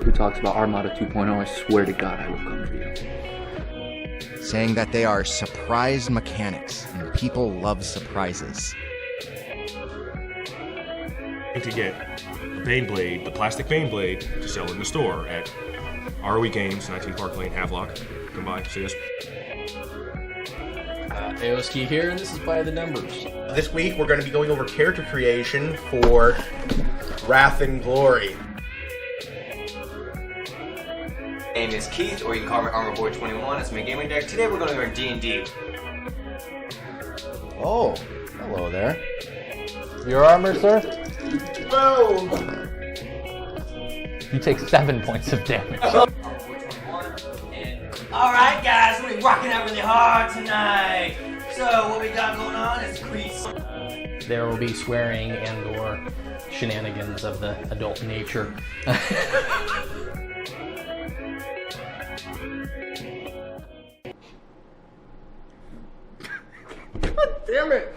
Who talks about Armada 2.0, I swear to God I will come for you. Saying that they are surprise mechanics, and people love surprises. To get a Baneblade, the plastic Baneblade, to sell in the store at ROE Games, 19 Park Lane, Havelock. Come by, see us. Aoski here, and this is By the Numbers. This week we're going to be going over character creation for Wrath and Glory. My name is Keith, or you can call me Armorboy21. That's my gaming deck. Today we're going to go over D&D. Oh, hello there. Your armor, sir? Whoa! You take 7 points of damage. Alright guys, we're rocking out really hard tonight. So what we got going on is Crease. There will be swearing and or shenanigans of the adult nature. God damn it!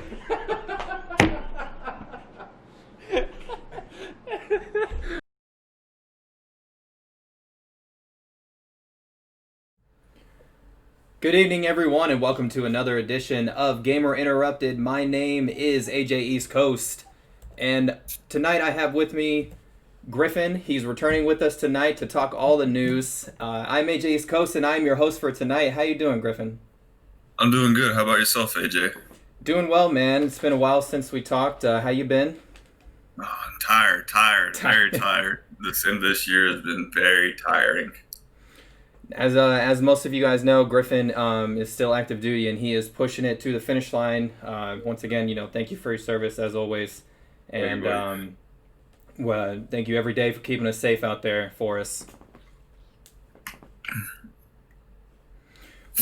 Good evening, everyone, and welcome to another edition of Gamer Interrupted. My name is AJ East Coast, and tonight I have with me Griffin. He's returning with us tonight to talk all the news. I'm AJ East Coast, and I'm your host for tonight. How you doing, Griffin? I'm doing good. How about yourself, AJ? Doing well, man. It's been a while since we talked. How you been? Oh, I'm tired, very tired. This end of this year has been very tiring. As most of you guys know, Griffin is still active duty, and he is pushing it to the finish line. Once again, thank you for your service as always, and thank you every day for keeping us safe out there for us.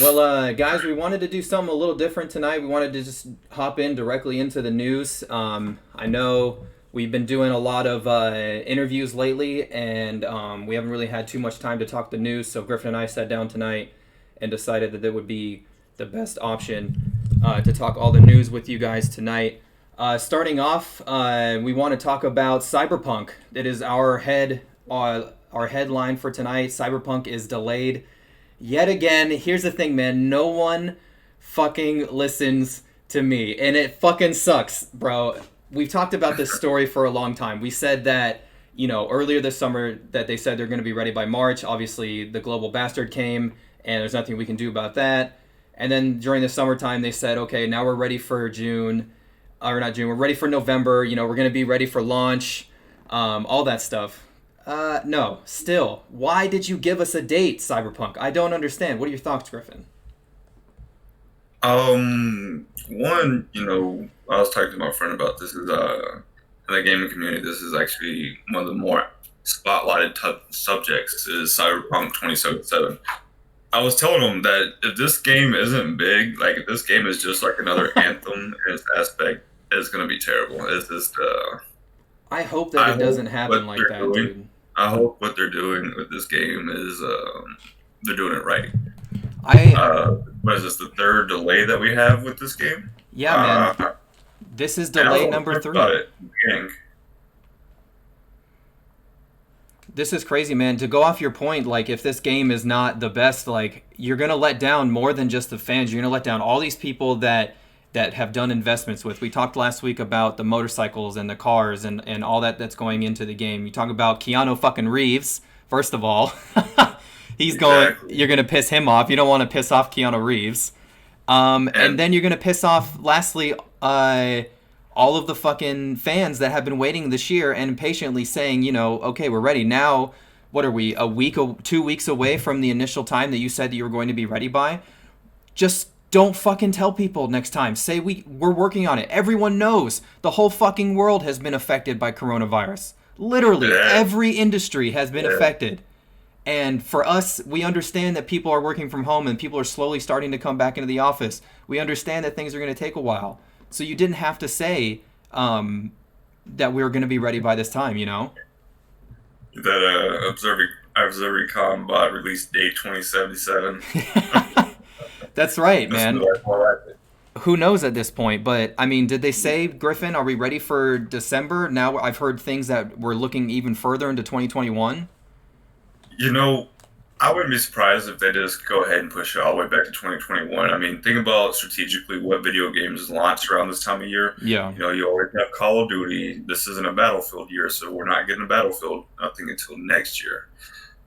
Well, guys, we wanted to do something a little different tonight. We wanted to just hop in directly into the news. I know we've been doing a lot of interviews lately, and we haven't really had too much time to talk the news, so Griffin and I sat down tonight and decided that it would be the best option to talk all the news with you guys tonight. Starting off, we want to talk about Cyberpunk. It is our headline for tonight. Cyberpunk is delayed yet again. Here's the thing, man. No one fucking listens to me, and it fucking sucks, bro. We've talked about this story for a long time. We said that, earlier this summer that they said they're going to be ready by March. Obviously, the global bastard came, and there's nothing we can do about that. And then during the summertime, they said, okay, now we're ready for June. Or not June, we're ready for November. We're going to be ready for launch. All that stuff. No, still. Why did you give us a date, Cyberpunk? I don't understand. What are your thoughts, Griffin? One, I was talking to my friend about this. Is in the gaming community, this is actually one of the more spotlighted subjects is Cyberpunk 2077. I was telling him that if this game isn't big, like if this game is just like another Anthem in its aspect, it's gonna be terrible. It's just. I hope that it doesn't happen like that, dude. I hope what they're doing with this game is they're doing it right. What is this, the third delay that we have with this game? Yeah, man. This is delay number 3. This is crazy, man. To go off your point, like, if this game is not the best, like, you're going to let down more than just the fans. You're going to let down all these people that have done investments with. We talked last week about the motorcycles and the cars and all that's going into the game. You talk about Keanu fucking Reeves, first of all. You're going to piss him off. You don't want to piss off Keanu Reeves. And then you're going to piss off, lastly, all of the fucking fans that have been waiting this year and patiently saying, okay, we're ready. Now, what are we, 2 weeks away from the initial time that you said that you were going to be ready by? Just don't fucking tell people next time. Say we're working on it. Everyone knows the whole fucking world has been affected by coronavirus. Literally, every industry has been affected. And for us, we understand that people are working from home and people are slowly starting to come back into the office. We understand that things are going to take a while. So you didn't have to say that we were going to be ready by this time, That Observicom bot release date 2077. That's right, man. who knows at this point? But I mean, did they say, Griffin, are we ready for December? Now I've heard things that we're looking even further into 2021. You know, I wouldn't be surprised if they just go ahead and push it all the way back to 2021. I mean, think about strategically what video games launch around this time of year. Yeah. You know, you always have Call of Duty. This isn't a Battlefield year, so we're not getting a Battlefield, I think, until next year.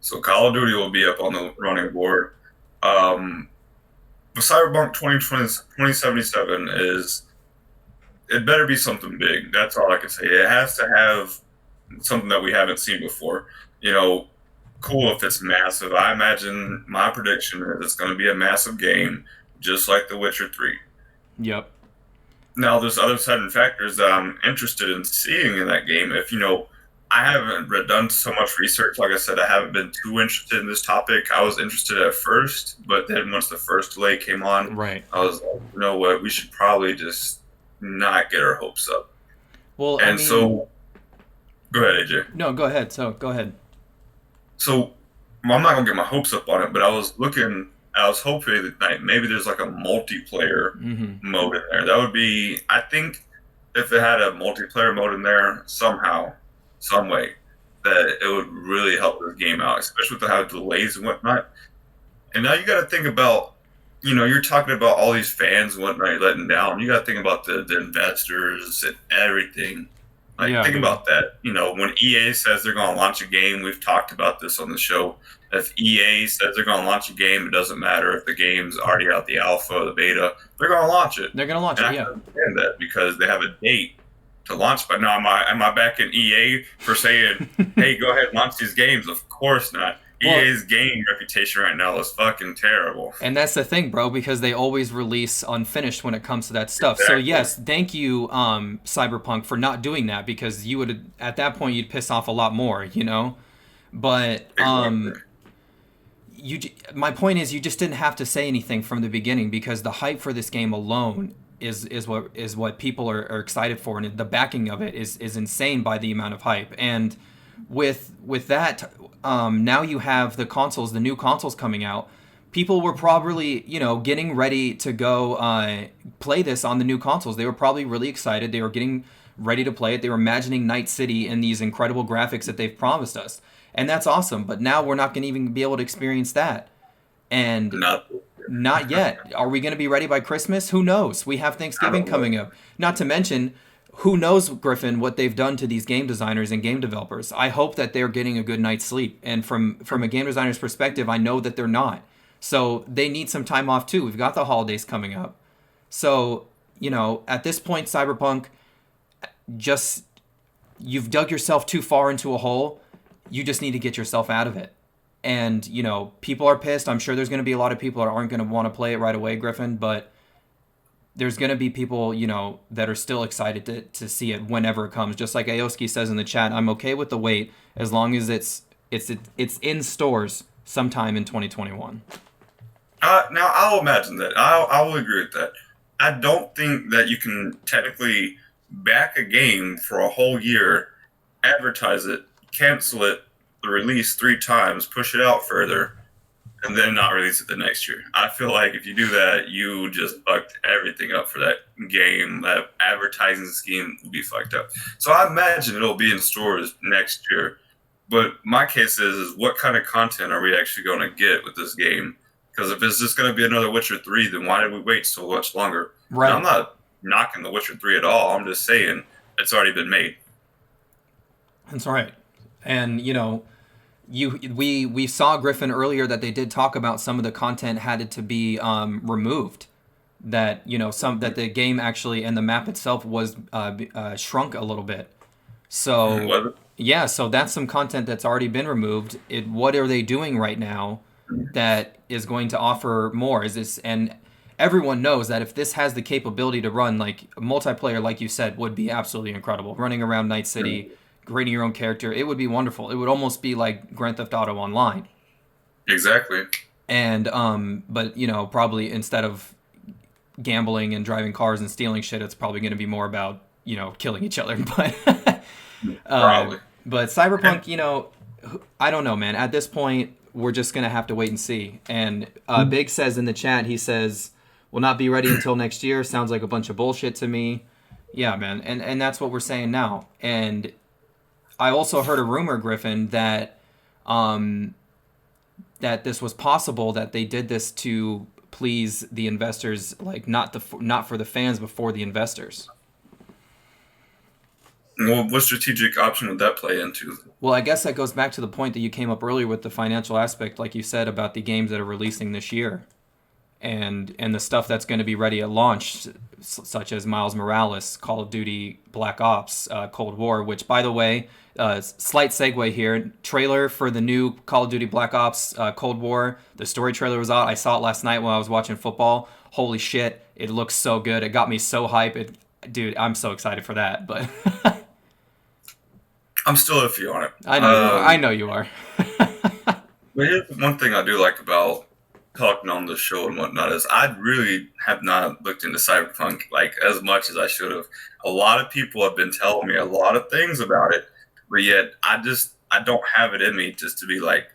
So Call of Duty will be up on the running board. But Cyberpunk 2077 it better be something big. That's all I can say. It has to have something that we haven't seen before. You know, cool if it's massive. I imagine my prediction is it's going to be a massive game, just like The Witcher 3. Yep. Now, there's other certain factors that I'm interested in seeing in that game. If, you know, I haven't done so much research. Like I said, I haven't been too interested in this topic. I was interested at first, but then once the first delay came on, Right. I was like, you know what, we should probably just not get our hopes up. Well, And I mean, so, go ahead, AJ. no, go ahead. So go ahead. So, well, I'm not going to get my hopes up on it, but I was hoping that like, maybe there's like a multiplayer mode in there. That would be, I think, if it had a multiplayer mode in there somehow, some way, that it would really help this game out, especially with how delays and whatnot. And now you got to think about, you know, you're talking about all these fans and whatnot you're letting down. You got to think about the investors and everything. Like, Yeah, think dude. about that. You know, when EA says they're going to launch a game, we've talked about this on the show. If EA says they're going to launch a game, it doesn't matter if the game's already out the alpha or the beta. They're going to launch it. They're going to launch And it, I yeah. can understand that because they have a date to launch. But now, am I back in EA for saying, hey, go ahead and launch these games? Of course not. Well- EA's game reputation right now is fucking terrible. And that's the thing, bro, because they always release unfinished when it comes to that stuff. So Exactly. yes, thank you, Cyberpunk, for not doing that, because you would, at that point, you'd piss off a lot more, you know. But Exactly. my point is, you just didn't have to say anything from the beginning, because the hype for this game alone is what people are excited for, and the backing of it is insane by the amount of hype. And with that, now you have the new consoles coming out. People were probably, you know, getting ready to go play this on the new consoles. They were probably really excited. They were getting ready to play it. They were imagining Night City and these incredible graphics that they've promised us. And that's awesome. But now we're not going to even be able to experience that. And not yet. Are we going to be ready by Christmas? Who knows? We have Thanksgiving coming up. Not to mention, who knows, Griffin, what they've done to these game designers and game developers. I hope that they're getting a good night's sleep. And from a game designer's perspective, I know that they're not. So they need some time off too. We've got the holidays coming up. So, you know, at this point, Cyberpunk, you've dug yourself too far into a hole. You just need to get yourself out of it. And, you know, people are pissed. I'm sure there's going to be a lot of people that aren't going to want to play it right away, Griffin, but there's going to be people, you know, that are still excited to see it whenever it comes. Just like Aoski says in the chat, I'm okay with the wait as long as it's in stores sometime in 2021. Now, I'll imagine that. I will agree with that. I don't think that you can technically back a game for a whole year, advertise it, cancel it, the release 3 times, push it out further, and then not release it the next year. I feel like if you do that, you just fucked everything up for that game. That advertising scheme will be fucked up. So I imagine it'll be in stores next year. But my case is what kind of content are we actually going to get with this game? Because if it's just going to be another Witcher 3, then why did we wait so much longer? Right. And I'm not knocking The Witcher 3 at all. I'm just saying it's already been made. That's right. And, you know, we saw, Griffin, earlier that they did talk about some of the content had to be removed. That, you know, that the game actually and the map itself was shrunk a little bit. So yeah, so that's some content that's already been removed. What are they doing right now that is going to offer more? Is this, and everyone knows that if this has the capability to run, like multiplayer, like you said, would be absolutely incredible. Running around Night City, creating your own character, it would be wonderful. It would almost be like Grand Theft Auto Online. Exactly. And but you know, probably instead of gambling and driving cars and stealing shit, it's probably going to be more about, you know, killing each other. But Probably. but Cyberpunk, you know, I don't know, man. At this point, we're just gonna have to wait and see. And Big says in the chat, he says, will not be ready until next year. Sounds like a bunch of bullshit to me. Yeah, man, and that's what we're saying now. And I also heard a rumor, Griffin, that that this was possible, that they did this to please the investors, like not for the fans, but for the investors. Well, what strategic option would that play into? Well, I guess that goes back to the point that you came up earlier with the financial aspect, like you said, about the games that are releasing this year, and the stuff that's going to be ready at launch, such as Miles Morales, Call of Duty Black Ops, Cold War. Which, by the way, slight segue here. Trailer for the new Call of Duty Black Ops Cold War. The story trailer was out. I saw it last night while I was watching football. Holy shit! It looks so good. It got me so hyped. Dude, I'm so excited for that. But. I'm still iffy on it. I know you are. But here's one thing I do like about talking on the show and whatnot is I really have not looked into Cyberpunk like as much as I should have. A lot of people have been telling me a lot of things about it, but yet I don't have it in me just to be like,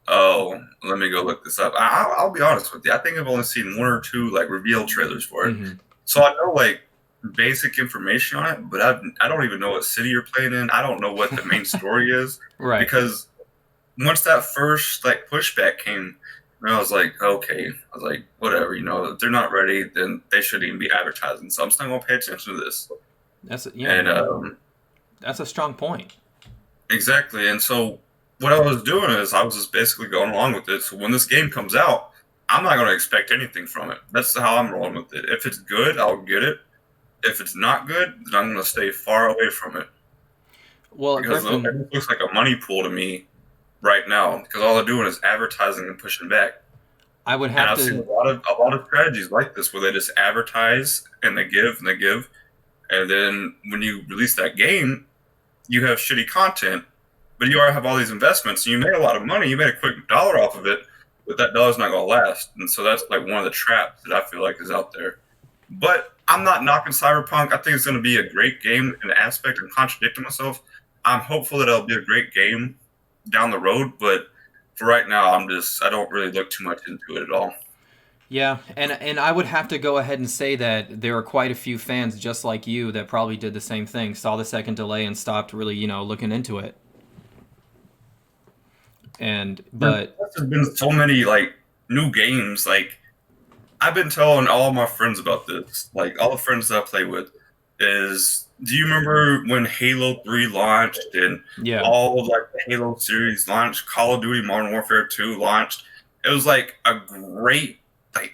oh, let me go look this up. I'll be honest with you. I think I've only seen 1 or 2 like reveal trailers for it, so I know like basic information on it, but I don't even know what city you're playing in. I don't know what the main story is, Right? Because once that first like pushback came, I was like, okay, I was like, whatever, if they're not ready, then they shouldn't even be advertising. So I'm still gonna pay attention to this. That's a strong point. Exactly. And so what I was doing is I was just basically going along with it. So when this game comes out, I'm not gonna expect anything from it. That's how I'm rolling with it. If it's good, I'll get it. If it's not good, then I'm going to stay far away from it. Well, because Griffin, it looks like a money pool to me right now. Because all they're doing is advertising and pushing back. I would And have I've to. seen a lot of strategies like this where they just advertise and they give, and then when you release that game, you have shitty content, but you already have all these investments. And you made a lot of money. You made a quick dollar off of it, but that dollar's not going to last. And so that's like one of the traps that I feel like is out there. But I'm not knocking Cyberpunk. I think it's going to be a great game in the aspect. I'm contradicting myself. I'm hopeful that it'll be a great game down the road, but for right now, I don't really look too much into it at all. Yeah, and I would have to go ahead and say that there are quite a few fans just like you that probably did the same thing, saw the second delay and stopped really, looking into it. But there's been so many like new games. Like I've been telling all my friends about this. Like all the friends that I play with is, do you remember when Halo 3 launched and all of like the Halo series launched, Call of Duty Modern Warfare 2 launched? It was like a great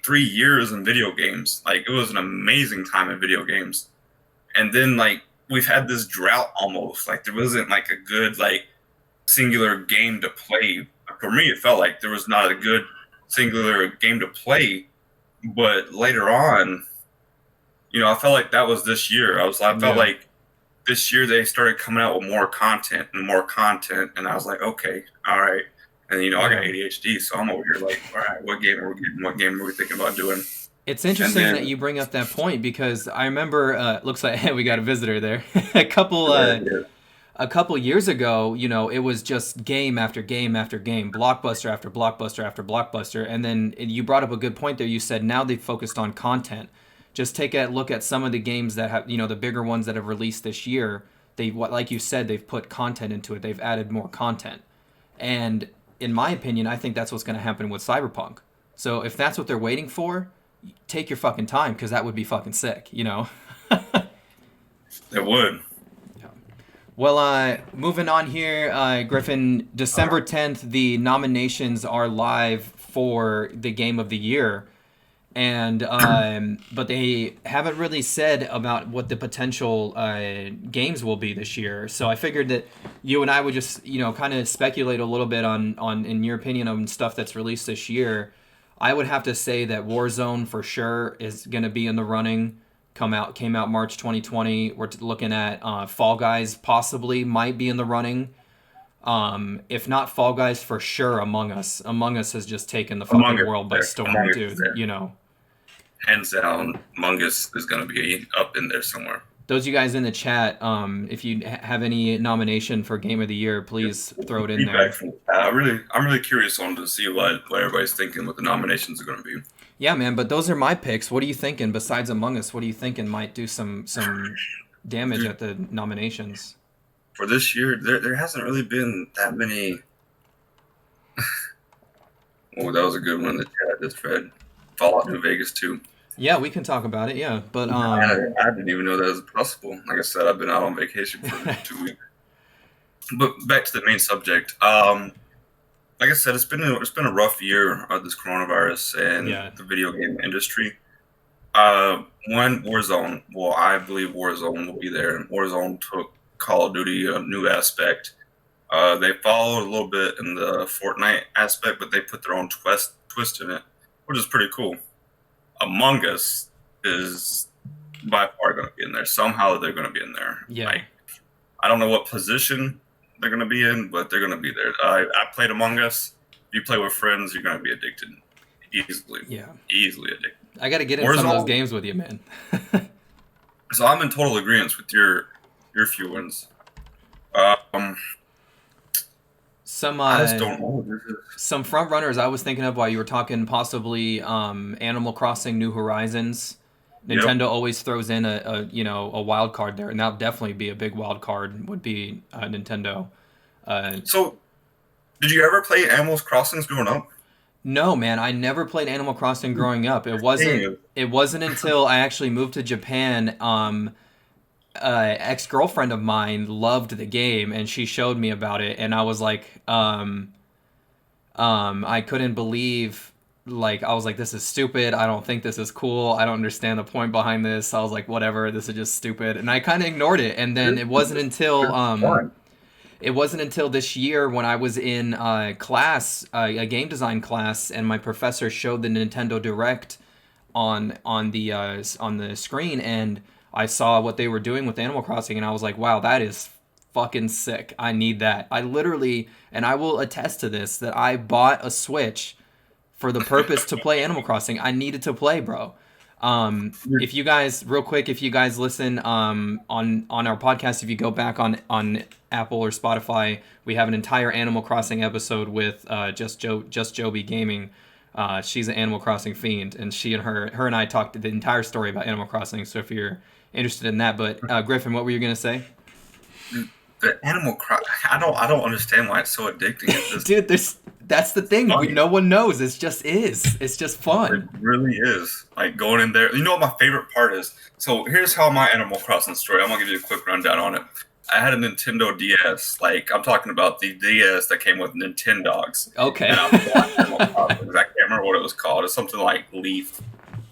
3 years in video games. Like it was an amazing time in video games. And then like we've had this drought almost. Like there wasn't like a good like singular game to play. For me, it felt like there was not a good singular game to play. But later on, I felt like that was this year. I felt like this year they started coming out with more content, and I was like, okay, all right. And I got ADHD, so I'm over here like, all right, what game are we getting? What game are we thinking about doing? It's interesting that you bring up that point, because I remember, looks like we got a visitor there. A couple years ago, it was just game after game after game, blockbuster after blockbuster after blockbuster. And then you brought up a good point there. You said now they've focused on content. Just take a look at some of the games that have, the bigger ones that have released this year. Like you said, they've put content into it. They've added more content. And in my opinion, I think that's what's going to happen with Cyberpunk. So if that's what they're waiting for, take your fucking time, because that would be fucking sick, It would. Well, moving on here, Griffin, December 10th, the nominations are live for the Game of the Year. And but they haven't really said about what the potential games will be this year. So I figured that you and I would just, kind of speculate a little bit on, in your opinion, on stuff that's released this year. I would have to say that Warzone for sure is going to be in the running. Came out March 2020. We're looking at Fall Guys possibly might be in the running. If not Fall Guys, for sure Among Us. Among Us has just taken the fucking world by storm, dude. Hands down, Among Us is going to be up in there somewhere. Those of you guys in the chat, if you have any nomination for Game of the Year, please throw it in there. I'm really curious on to see what everybody's thinking, what the nominations are going to be. Yeah, man. But those are my picks. What are you thinking? Besides Among Us, what are you thinking might do some damage at the nominations? For this year, there hasn't really been that many. Oh, that was a good one in the chat. This Fred. Fallout New Vegas too. Yeah, we can talk about it. Yeah, but I didn't even know that was possible. Like I said, I've been out on vacation for 2 weeks. But back to the main subject. Like I said, it's been a rough year of this coronavirus and the video game industry. One, Warzone. Well, I believe Warzone will be there, and Warzone took Call of Duty a new aspect. They followed a little bit in the Fortnite aspect, but they put their own twist in it, which is pretty cool. Among Us is by far going to be in there. Somehow they're going to be in there. Yeah. Like, I don't know what position they're going to be in, but they're going to be there. I played Among Us. If you play with friends, you're going to be addicted easily. Yeah. Easily addicted. I got to get in some of those games with you, man. So I'm in total agreement with your few ones. Some I just don't know. some front runners I was thinking of while you were talking, possibly Animal Crossing New Horizons. Nintendo always throws in a wild card there, and that would definitely be a big wild card. Would be Nintendo. So, did you ever play Animal Crossing growing up? No, man, I never played Animal Crossing growing up. It wasn't until I actually moved to Japan. Ex-girlfriend of mine loved the game, and she showed me about it, and I was like, I couldn't believe. Like, I was like, this is stupid. I don't think this is cool. I don't understand the point behind this. I was like, whatever, this is just stupid. And I kind of ignored it. And then it wasn't until this year when I was in class, a game design class, and my professor showed the Nintendo Direct on the screen, and I saw what they were doing with Animal Crossing, and I was like, wow, that is fucking sick. I need that. I literally, and I will attest to this, that I bought a Switch for the purpose to play Animal Crossing. I needed to play, bro. If you guys, real quick, if you guys listen on our podcast, if you go back on Apple or Spotify, we have an entire Animal Crossing episode with Just Joby Gaming. She's an Animal Crossing fiend, and her and I talked the entire story about Animal Crossing. So if you're interested in that, but Griffin, what were you gonna say? The Animal Crossing, I don't understand why it's so addicting. Dude, that's the thing. No one knows. It just is. It's just fun. It really is. Like, going in there. You know what my favorite part is? So here's how my Animal Crossing story. I'm gonna give you a quick rundown on it. I had a Nintendo DS. Like, I'm talking about the DS that came with Nintendogs. Okay. And I bought Animal Crossing. I can't remember what it was called. It's something like Leaf,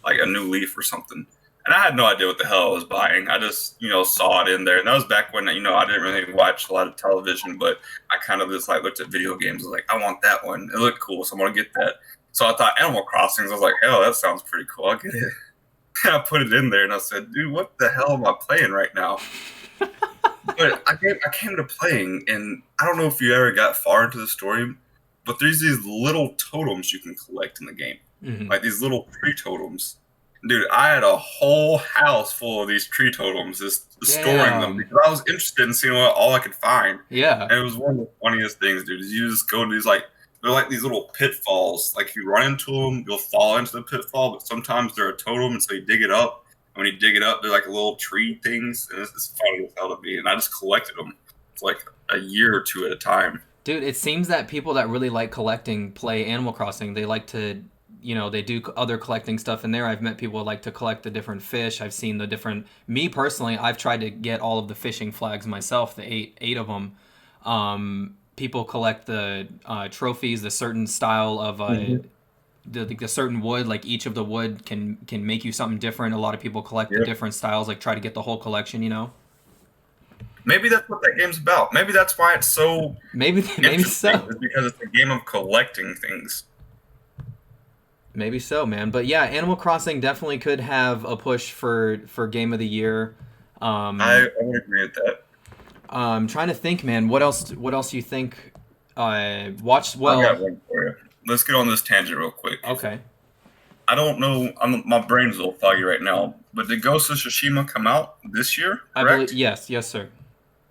like a new Leaf or something. And I had no idea what the hell I was buying. I just, saw it in there. And that was back when, I didn't really watch a lot of television, but I kind of just looked at video games. I was like, I want that one. It looked cool, so I'm going to get that. So I thought Animal Crossing. I was like, hell, that sounds pretty cool. I'll get it. And I put it in there and I said, dude, what the hell am I playing right now? But I came to playing, and I don't know if you ever got far into the story, but there's these little totems you can collect in the game. Mm-hmm. Like these little tree totems. Dude, I had a whole house full of these tree totems, just storing them, because I was interested in seeing all I could find. Yeah. And it was one of the funniest things, dude, is you just go to these, they're like these little pitfalls. Like, if you run into them, you'll fall into the pitfall, but sometimes they're a totem, and so you dig it up. And when you dig it up, they're like little tree things, and it's funny as hell to me. And I just collected them for like a year or two at a time. Dude, it seems that people that really like collecting play Animal Crossing. They like to, they do other collecting stuff in there. I've met people who like to collect the different fish. I've seen the different... Me, personally, I've tried to get all of the fishing flags myself, the eight of them. People collect the trophies, the certain style of... The certain wood, like each of the wood can make you something different. A lot of people collect the different styles, like try to get the whole collection, Maybe that's what that game's about. Maybe that's why it's so... Maybe so. It's because it's a game of collecting things. Maybe so, man. But yeah, Animal Crossing definitely could have a push for Game of the Year. I would agree with that. I'm trying to think, man. What else do you think? Watched well. I got one for you. Let's get on this tangent real quick. Okay. I don't know. My brain's a little foggy right now. But did Ghost of Tsushima come out this year? Correct? I believe, yes, sir.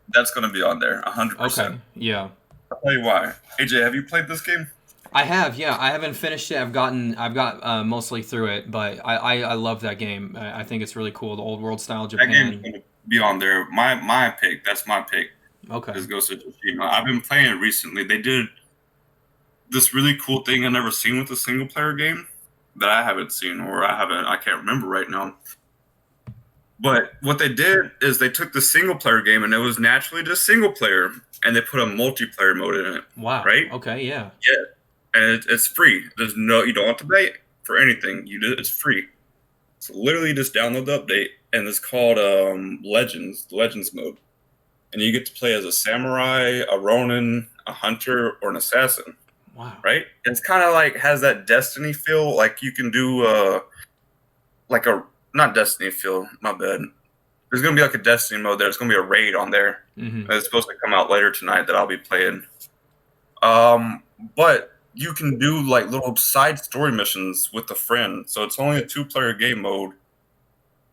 That's going to be on there, 100%. Okay. Yeah. I'll tell you why. AJ, have you played this game? I have, yeah. I haven't finished it. I've got mostly through it, but I love that game. I think it's really cool. The old world style That game's Japan. gonna be on there. My pick. That's my pick. Okay. Is Ghost of Tsushima. I've been playing it recently. They did this really cool thing I never seen with a single player game that I haven't seen, or I can't remember right now. But what they did is they took the single player game and it was naturally just single player, and they put a multiplayer mode in it. Wow. Right? Okay. Yeah. Yeah, and it's free. You don't have to pay for anything. It's free. So literally just download the update, and it's called Legends mode, and you get to play as a samurai, a ronin, a hunter, or an assassin. Wow. Right? It's kind of like has that Destiny feel. Like you can do like a not Destiny feel. My bad. There's gonna be like a Destiny mode there. There's gonna be a raid on there. Mm-hmm. It's supposed to come out later tonight that I'll be playing. But you can do like little side story missions with a friend. So it's only a 2-player game mode,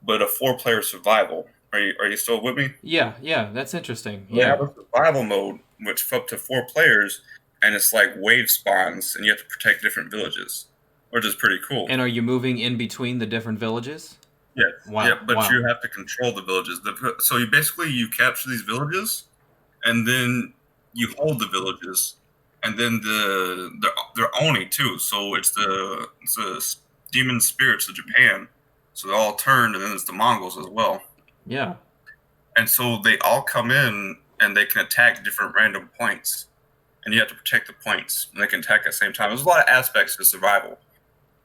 but a 4-player survival. Are you still with me? Yeah. Yeah. That's interesting. They Yeah. have a survival mode which is up to 4 players, and it's like wave spawns, and you have to protect different villages, which is pretty cool. And are you moving in between the different villages? Yeah, Wow. yeah, but Wow. you have to control the villages. So you capture these villages, and then you hold the villages, and then they're Oni too. So it's the demon spirits of Japan. So they all turned, and then it's the Mongols as well. Yeah. And so they all come in, and they can attack different random points, and you have to protect the points, and they can attack at the same time. There's a lot of aspects to survival,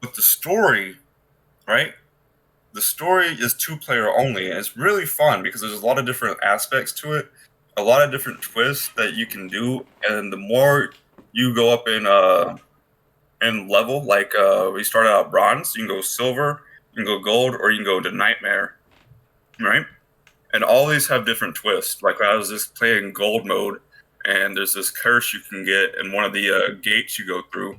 but the story, right? The story is 2-player only, and it's really fun because there's a lot of different aspects to it, a lot of different twists that you can do, and the more you go up in level, like we start out bronze, you can go silver, you can go gold, or you can go to nightmare, right? And all these have different twists. Like I was just playing gold mode, and there's this curse you can get in one of the gates you go through,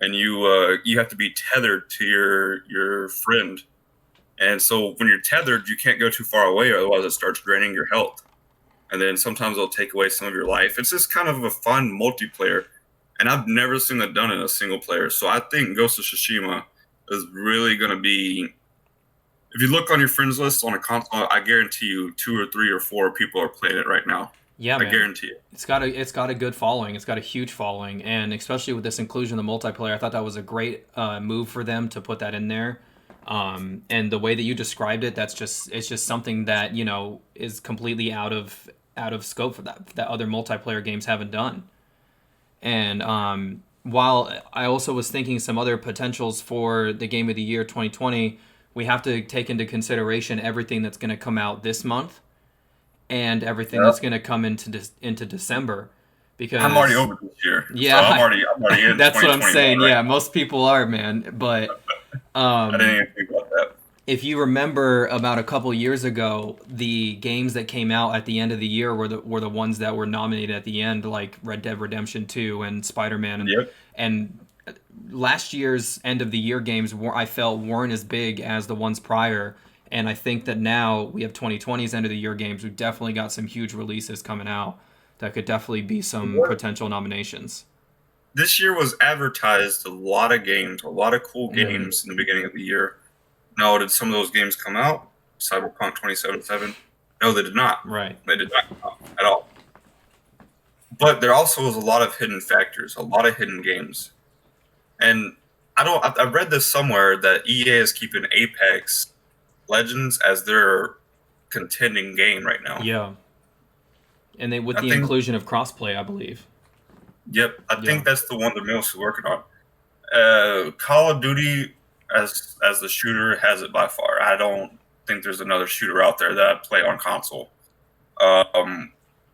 and you have to be tethered to your friend. And so when you're tethered, you can't go too far away, otherwise it starts draining your health. And then sometimes it'll take away some of your life. It's just kind of a fun multiplayer, and I've never seen that done in a single player. So I think Ghost of Tsushima is really going to be. If you look on your friends list on a console, I guarantee you 2 or 3 or 4 people are playing it right now. Yeah, I man. guarantee it. It's got a good following. It's got a huge following, and especially with this inclusion of the multiplayer, I thought that was a great move for them to put that in there. And the way that you described it, it's just something that is completely out of scope for that other multiplayer games haven't done. And while I also was thinking some other potentials for the Game of the Year 2020, we have to take into consideration everything that's going to come out this month and everything that's going to come into December. Because I'm already over this year. Yeah, so I'm already in. That's what I'm saying. Right? Yeah, most people are, man. But I didn't even think about that. if you remember, about a couple years ago, the games that came out at the end of the year were the ones that were nominated at the end, like Red Dead Redemption 2 and Spider-Man. Yep. And last year's end of the year games I felt weren't as big as the ones prior. And I think that now we have 2020's end of the year games. We've definitely got some huge releases coming out that could definitely be some potential nominations. This year was advertised a lot of games, a lot of cool games in the beginning of the year. Now, did some of those games come out? Cyberpunk 2077? No, they did not. Right. They did not come out at all. But there also was a lot of hidden factors, a lot of hidden games. And I read this somewhere that EA is keeping Apex Legends as their contending game right now. Yeah. And with the think- inclusion of crossplay, I believe. Yep, I think that's the one the most is working on. Call of Duty as the shooter has it by far. I don't think there's another shooter out there that I play on console. I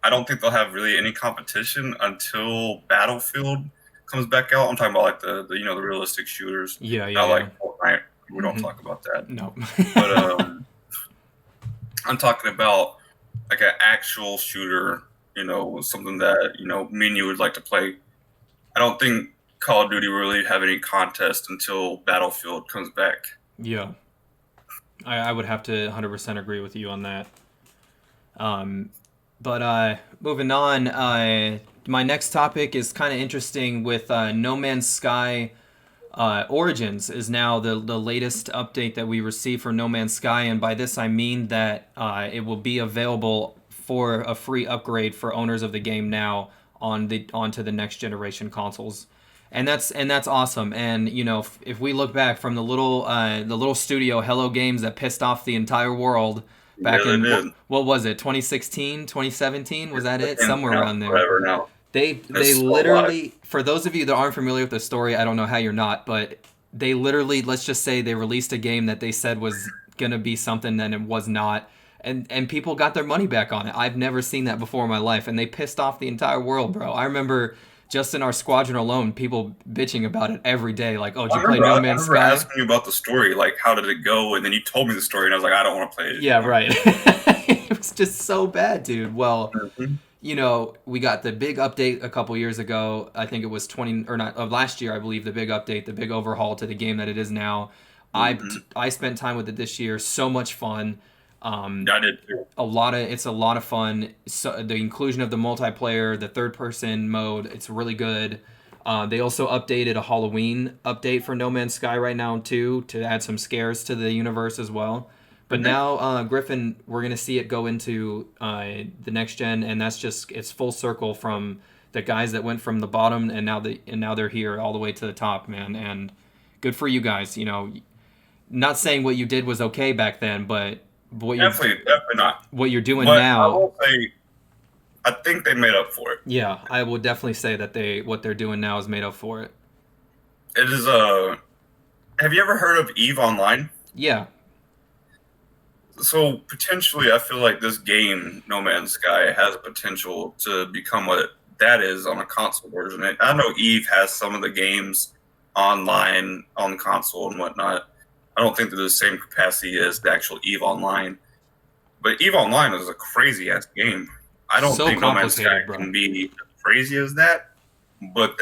don't think they'll have really any competition until Battlefield comes back out. I'm talking about like the realistic shooters. Yeah. Not like Fortnite. We don't talk about that. No. But I'm talking about like an actual shooter, something that, me and you would like to play. I don't think Call of Duty will really have any contest until Battlefield comes back. Yeah. I would have to 100% agree with you on that. But moving on, my next topic is kind of interesting with No Man's Sky. Origins is now the latest update that we received for No Man's Sky, and by this I mean that it will be available for a free upgrade for owners of the game now onto the next generation consoles, and that's awesome. And you know, if we look back from the little studio Hello Games that pissed off the entire world back Yeah, in they did. what was it, 2016, 2017, was that it? Been Somewhere out around there. Forever now. They That's so literally, for those of you that aren't familiar with the story, I don't know how you're not, but they literally, let's just say they released a game that they said was gonna be something and it was not, and people got their money back on it. I've never seen that before in my life, and they pissed off the entire world, bro. I remember just in our squadron alone, people bitching about it every day, like, "Oh, did you play No I Man's remember Sky?" asking you about the story, like how did it go, and then you told me the story, and I was like, I don't want to play it. Yeah, right. It was just so bad, dude. Well, you know, we got the big update a couple years ago. I think it was of last year, I believe, the big update, the big overhaul to the game that it is now. I spent time with it this year. So much fun. Yeah, I did too. It's a lot of fun. So the inclusion of the multiplayer, the third person mode, it's really good. They also updated a Halloween update for No Man's Sky right now too, to add some scares to the universe as well. But now, Griffin, we're gonna see it go into the next gen, and it's full circle from the guys that went from the bottom, and now they're here all the way to the top, man. And good for you guys. You know, not saying what you did was okay back then, but Definitely not. what you're doing But I now. will say, I think they made up for it. Yeah, I will definitely say that what they're doing now is made up for it. It is Have you ever heard of Eve Online? Yeah. So potentially, I feel like this game, No Man's Sky, has potential to become what that is on a console version. And I know Eve has some of the games online on console and whatnot. I don't think they're the same capacity as the actual Eve Online. But Eve Online is a crazy ass game. I don't So think No Man's Sky complicated, bro. can be as crazy as that. But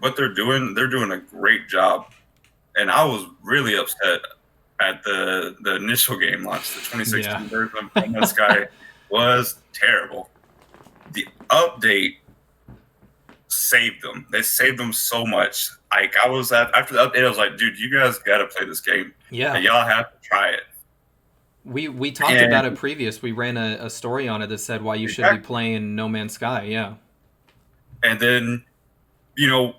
what they're doing a great job. And I was really upset at the initial game launch. The 2016 Yeah. version of No Man's Sky was terrible. The update saved them. They saved them so much. Like after the update, I was like, dude, you guys got to play this game. Yeah. And y'all have to try it. We talked And- about it previous. We ran a story on it that said why you should be playing No Man's Sky. Yeah. And then, you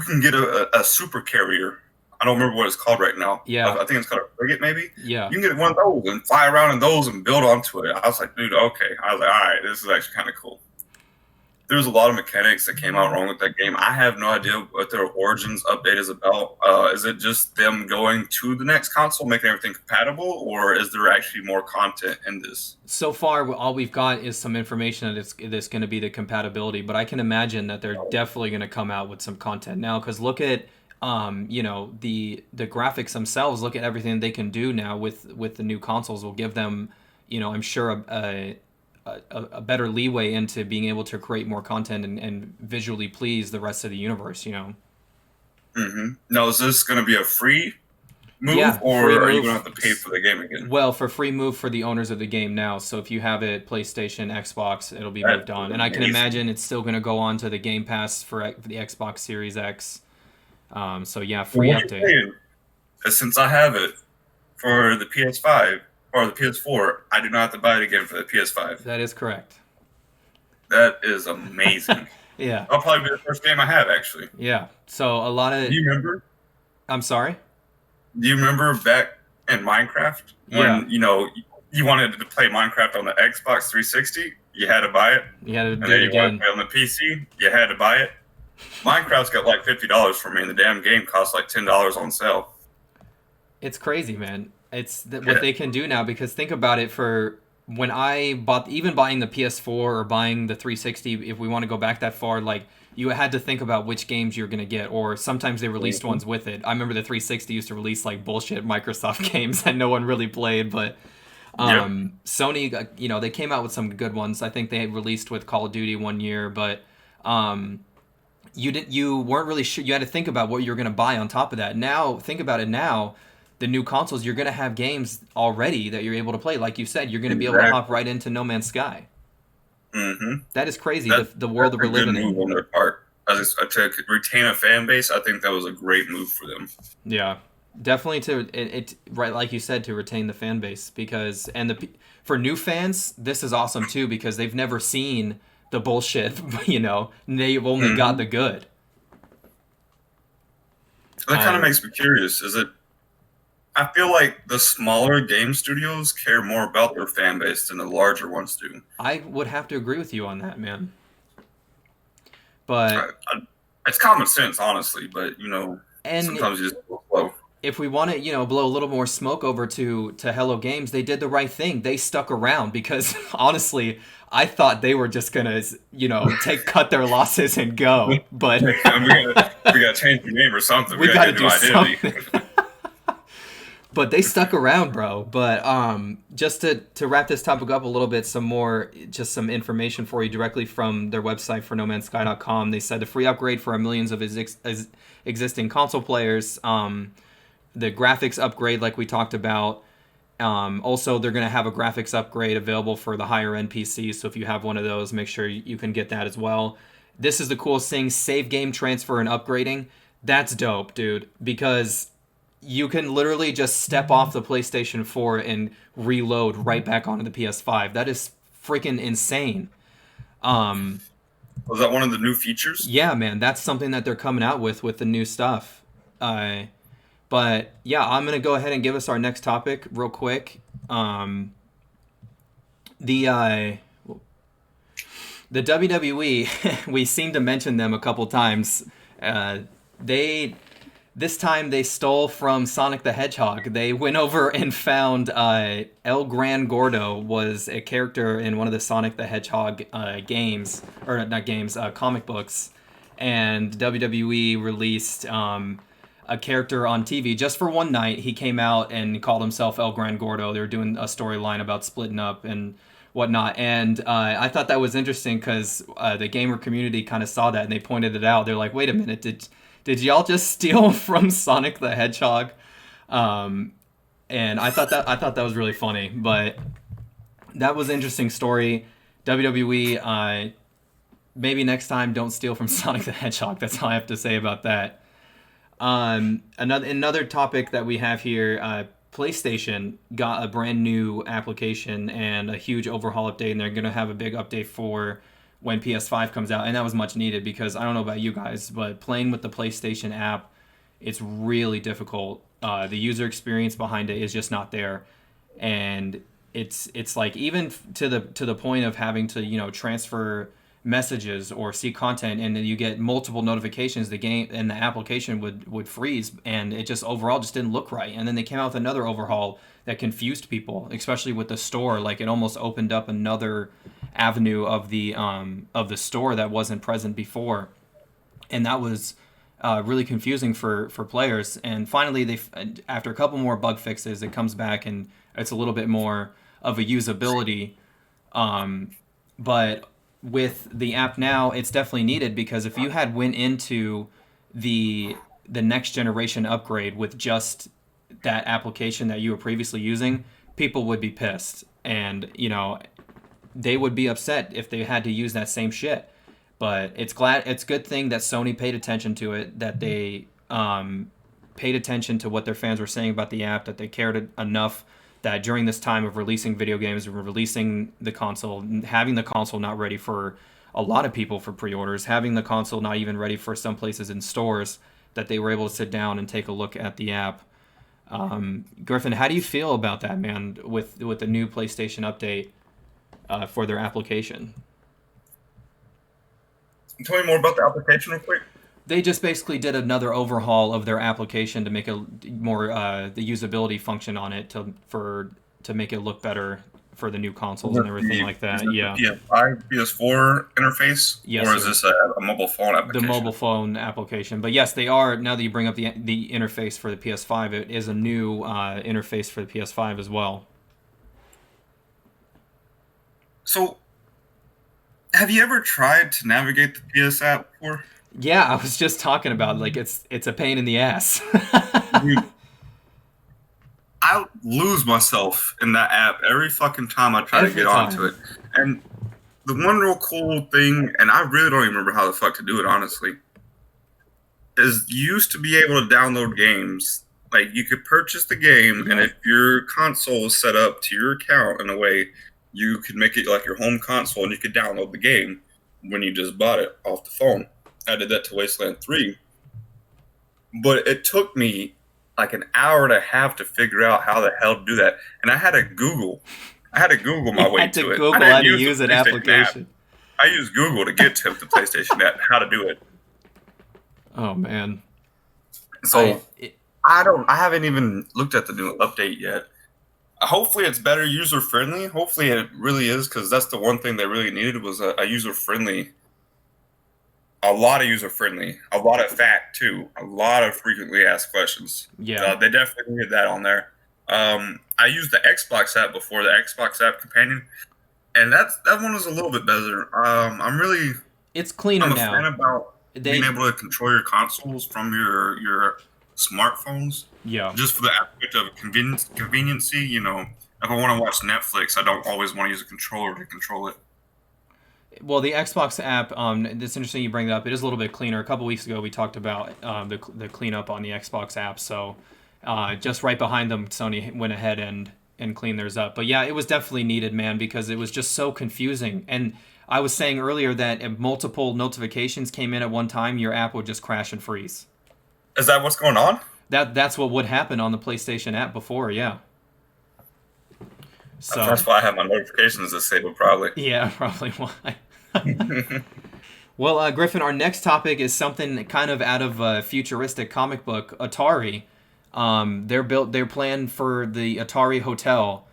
can get a super carrier. I don't remember what it's called right now. Yeah. I think it's called a frigate, maybe. Yeah. You can get one of those and fly around in those and build onto it. I was like, dude, okay. I was like, all right, this is actually kind of cool. There's a lot of mechanics that came out wrong with that game. I have no idea what their Origins update is about. Is it just them going to the next console, making everything compatible, or is there actually more content in this? So far, all we've got is some information that it's going to be the compatibility, but I can imagine that they're definitely going to come out with some content now. Because look at, the graphics themselves. Look at everything they can do now with the new consoles. Will give them, I'm sure a better leeway into being able to create more content and visually please the rest of the universe. Mm-hmm. Now, is this going to be a free move, Yeah, or free are you move. going to have to pay for the game again? Well, for free move for the owners of the game now. So if you have it, PlayStation, Xbox, it'll be That's moved on. And I can amazing. imagine it's still going to go on to the Game Pass for the Xbox Series X. So yeah, free What update. you're saying is, since I have it for the PS5 or the PS4, I do not have to buy it again for the PS5. That is correct. That is amazing. Yeah, That'll probably be the first game I have, actually. yeah. So a lot of. Do you remember? I'm sorry. Do you remember back in Minecraft when you wanted to play Minecraft on the Xbox 360? You had to buy it, You had to and do then it you wanted to again. play on the PC. You had to buy it. Minecraft's got like $50 for me, and the damn game costs like $10 on sale. It's crazy, man. It's Yeah. what they can do now, because think about it. For when I buying the PS4 or buying the 360, if we want to go back that far, like you had to think about which games you're going to get, or sometimes they released ones with it. I remember the 360 used to release like bullshit Microsoft games that no one really played, but Sony, they came out with some good ones. I think they released with Call of Duty one year, but you weren't really sure. You had to think about what you were going to buy on top of that. Now, think about it now. The new consoles, you're going to have games already that you're able to play. Like you said, you're going to be able to hop right into No Man's Sky. Mm-hmm. That is crazy. That, The world that we're that's a good living move in. on their part. To retain a fan base, I think that was a great move for them. Yeah, definitely right, like you said, to retain the fan base, because for new fans, this is awesome too, because they've never seen the bullshit. You know, they've only got the good. That kind of makes me curious. I feel like the smaller game studios care more about their fan base than the larger ones do. I would have to agree with you on that, man. But it's common sense, honestly. But and sometimes you just go slow. If we want to, blow a little more smoke over to Hello Games, they did the right thing. They stuck around because honestly, I thought they were just gonna, cut their losses and go. But we gotta change the name or something. We gotta do identity. something. But they stuck around, bro. But just to wrap this topic up a little bit, just some information for you directly from their website for nomansky.com. They said the free upgrade for our millions of existing console players. The graphics upgrade, like we talked about. Also, they're going to have a graphics upgrade available for the higher end PCs. So if you have one of those, make sure you can get that as well. This is the coolest thing: save game transfer and upgrading. That's dope, dude. Because you can literally just step off the PlayStation 4 and reload right back onto the PS5. That is freaking insane. Was that one of the new features? Yeah, man, that's something that they're coming out with the new stuff. But yeah, I'm gonna go ahead and give us our next topic real quick. The WWE, we seem to mention them a couple times. This time they stole from Sonic the Hedgehog. They went over and found El Gran Gordo was a character in one of the Sonic the Hedgehog comic books. And WWE released a character on TV just for one night. He came out and called himself El Gran Gordo. They were doing a storyline about splitting up and whatnot. And I thought that was interesting because the gamer community kind of saw that and they pointed it out. They're like, wait a minute, did y'all just steal from Sonic the Hedgehog? And I thought that was really funny. But that was an interesting story. WWE, maybe next time don't steal from Sonic the Hedgehog. That's all I have to say about that. Another topic that we have here, PlayStation got a brand new application and a huge overhaul update, and they're going to have a big update for when PS5 comes out, and that was much needed because I don't know about you guys, but playing with the PlayStation app, it's really difficult. The user experience behind it is just not there, and it's like even to the point of having to transfer messages or see content, and then you get multiple notifications, the game and the application would freeze, and it just overall just didn't look right. And then they came out with another overhaul that confused people, especially with the store. Like it almost opened up another avenue of the store that wasn't present before, and that was really confusing for players. And finally, after a couple more bug fixes, it comes back and it's a little bit more of a usability. But with the app now, it's definitely needed, because if you had went into the next generation upgrade with just that application that you were previously using, people would be pissed, and they would be upset if they had to use that same shit. But it's good thing that Sony paid attention to it, that they paid attention to what their fans were saying about the app, that they cared enough that during this time of releasing video games, releasing the console, having the console not ready for a lot of people for pre-orders, having the console not even ready for some places in stores, that they were able to sit down and take a look at the app. Griffin, how do you feel about that, man, with the new PlayStation update for their application? Tell me more about the application real quick. They just basically did another overhaul of their application to make it more the usability function on it to make it look better for the new consoles and everything like that. Yeah. PS5, PS4 interface, yes, or is this a mobile phone application? The mobile phone application. But yes, they are. Now that you bring up the interface for the PS5, it is a new interface for the PS5 as well. So, have you ever tried to navigate the PS app before? Yeah, I was just talking about it's a pain in the ass. Dude, I lose myself in that app every fucking time I try to get onto it. And the one real cool thing, and I really don't even remember how the fuck to do it, honestly, is you used to be able to download games. Like, you could purchase the game, and if your console was set up to your account in a way, you could make it like your home console, and you could download the game when you just bought it off the phone. I did that to Wasteland 3. But it took me like an hour and a half to figure out how the hell to do that. And I had to Google. My way to it. Google I didn't how to use use the an PlayStation application. app. I used Google to get to the PlayStation app, how to do it. Oh man. So I haven't even looked at the new update yet. Hopefully it's better user friendly. Hopefully it really is, because that's the one thing they really needed was a user friendly. A lot of user friendly. A lot of fact too. A lot of frequently asked questions. Yeah. They definitely needed that on there. I used the Xbox app before, the Xbox app companion, and that one was a little bit better. It's cleaner I'm a now. fan about being able to control your consoles from your smartphones. Yeah. Just for the aspect of conveniency, you know, if I want to watch Netflix, I don't always want to use a controller to control it. Well, the Xbox app, it's interesting you bring that up. It is a little bit cleaner. A couple weeks ago, we talked about the cleanup on the Xbox app. So just right behind them, Sony went ahead and cleaned theirs up. But yeah, it was definitely needed, man, because it was just so confusing. And I was saying earlier that if multiple notifications came in at one time, your app would just crash and freeze. Is that what's going on? That's what would happen on the PlayStation app before, yeah. So that's why I have my notifications disabled, probably. Yeah, probably why. Well, Griffin, our next topic is something kind of out of a futuristic comic book, Atari. They're planned for the Atari Hotel,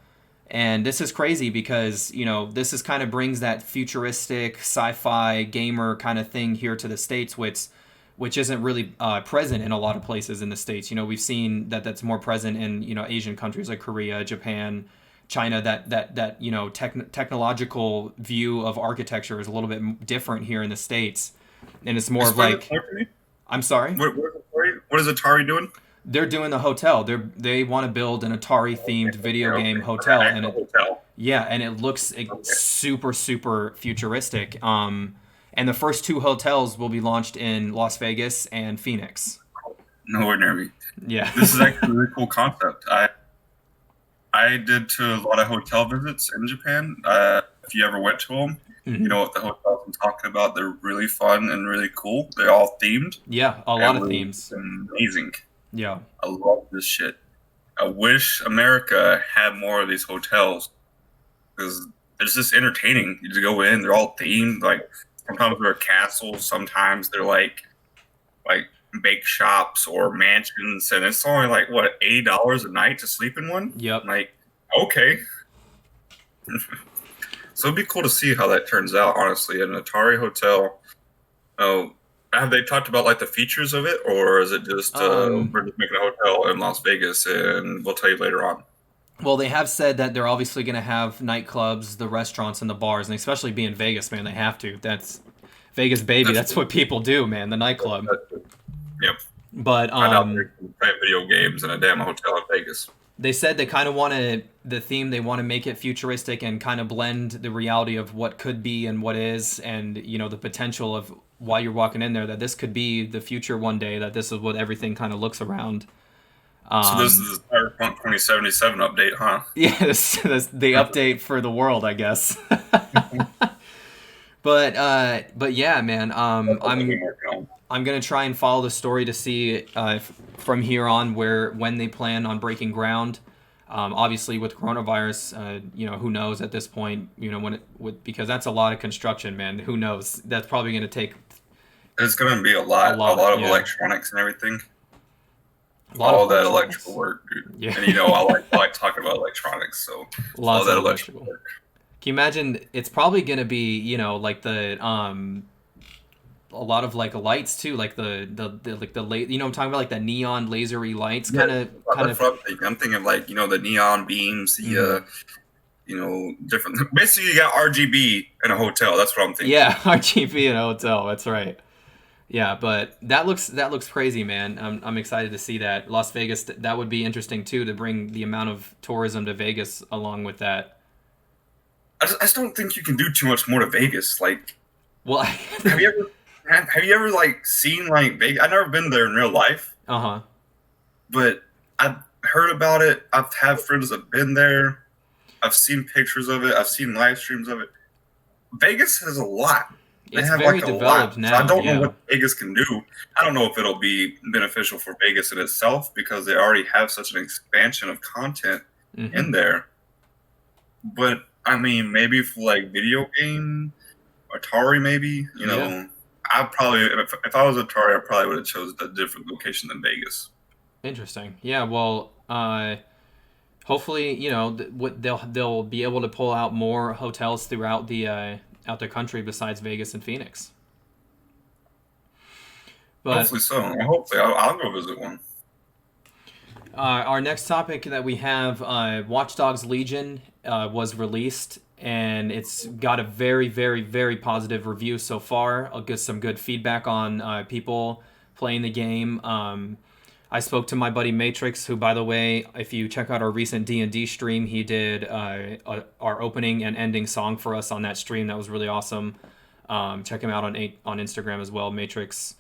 and this is crazy because, you know, this is kind of brings that futuristic sci-fi gamer kind of thing here to the States, which isn't really present in a lot of places in the States. You know, we've seen that's more present in, you know, Asian countries like Korea, Japan, China, that you know, technological view of architecture is a little bit different here in the States, and it's more of like, I'm sorry, what is Atari doing? They're doing the hotel. They want to build an Atari themed video game hotel, and it looks super futuristic. And the first two hotels will be launched in Las Vegas and Phoenix. Nowhere near me. Yeah, this is actually a really cool concept. I did to a lot of hotel visits in Japan. If you ever went to them, you know what the hotels I'm talking about. They're really fun and really cool. They're all themed. Yeah, a lot of themes. Amazing. Yeah. I love this shit. I wish America had more of these hotels because it's just entertaining. You just go in, they're all themed. Like, sometimes they're castles, sometimes they're like bake shops or mansions, and it's only like what, $80 a night to sleep in one. Yep. Like, okay. So it'd be cool to see how that turns out. Honestly, an Atari hotel. Oh, have they talked about like the features of it, or is it just we're just making a hotel in Las Vegas, and we'll tell you later on? Well, they have said that they're obviously going to have nightclubs, the restaurants, and the bars, and especially being Vegas, man, they have to. That's Vegas, baby. That's what people do, man. The nightclub. Yep. But playing video games in a damn hotel in Vegas. They said they kind of want the theme. They want to make it futuristic and kind of blend the reality of what could be and what is, and you know, the potential of while you're walking in there that this could be the future one day. That this is what everything kind of looks around. So this is the Cyberpunk 2077 update, huh? Yeah, this the update for the world, I guess. But yeah, man. I'm gonna try and follow the story to see from here on when they plan on breaking ground. Obviously, with coronavirus, you know, who knows at this point? You know, because that's a lot of construction, man. Who knows? That's probably gonna take. It's gonna be a lot of electronics and everything. All that electrical work, dude. Yeah. And you know, I like talking about electronics, so all that electrical work. Can you imagine? It's probably gonna be, you know, like the a lot of like lights too, like the you know, I'm talking about like the neon lasery lights, kind of. I'm thinking like, you know, the neon beams, the you know, different. Basically, you got RGB in a hotel. That's what I'm thinking. Yeah, RGB in a hotel. That's right. Yeah, but that looks crazy, man. I'm excited to see that. Las Vegas, that would be interesting too, to bring the amount of tourism to Vegas along with that. just don't think you can do too much more to Vegas. Like, Well, have you ever like seen like Vegas? I've never been there in real life, uh-huh. but I've heard about it. I've had friends that have been there. I've seen pictures of it. I've seen live streams of it. Vegas has a lot. They It's have very like a developed lot. now. So I don't yeah. know what Vegas can do. I don't know if it'll be beneficial for Vegas in itself because they already have such an expansion of content Mhm. in there. But I mean, maybe for like video game, Atari, maybe Yeah. I probably if I was Atari, I probably would have chosen a different location than Vegas. Interesting. Yeah. Well, hopefully, they'll be able to pull out more hotels throughout the country besides Vegas and Phoenix. But Hopefully so. Hopefully, I'll go visit one. our next topic that we have, Watch Dogs Legion, was released, and it's got a very, very, very positive review so far. I'll get some good feedback on people playing the game. I spoke to my buddy Matrix, who, by the way, if you check out our recent D&D stream, he did our opening and ending song for us on that stream. That was really awesome. Check him out on Instagram as well, Matrix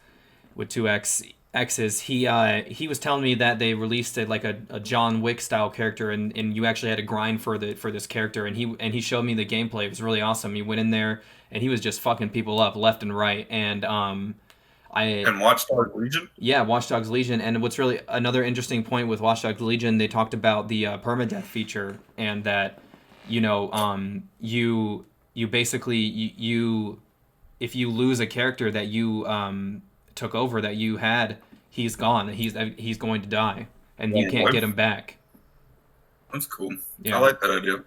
with 2X's. He was telling me that they released a John Wick style character, and you actually had to grind for this character, and he showed me the gameplay. It was really awesome. He went in there and he was just fucking people up left and right, and And Watch Dogs Legion? Yeah, Watch Dogs Legion. And what's really another interesting point with Watch Dogs Legion, they talked about the permadeath feature, and that you basically you if you lose a character that you took over, that you had, he's gone. He's going to die, and you can't get him back. That's cool. Yeah. I like that idea.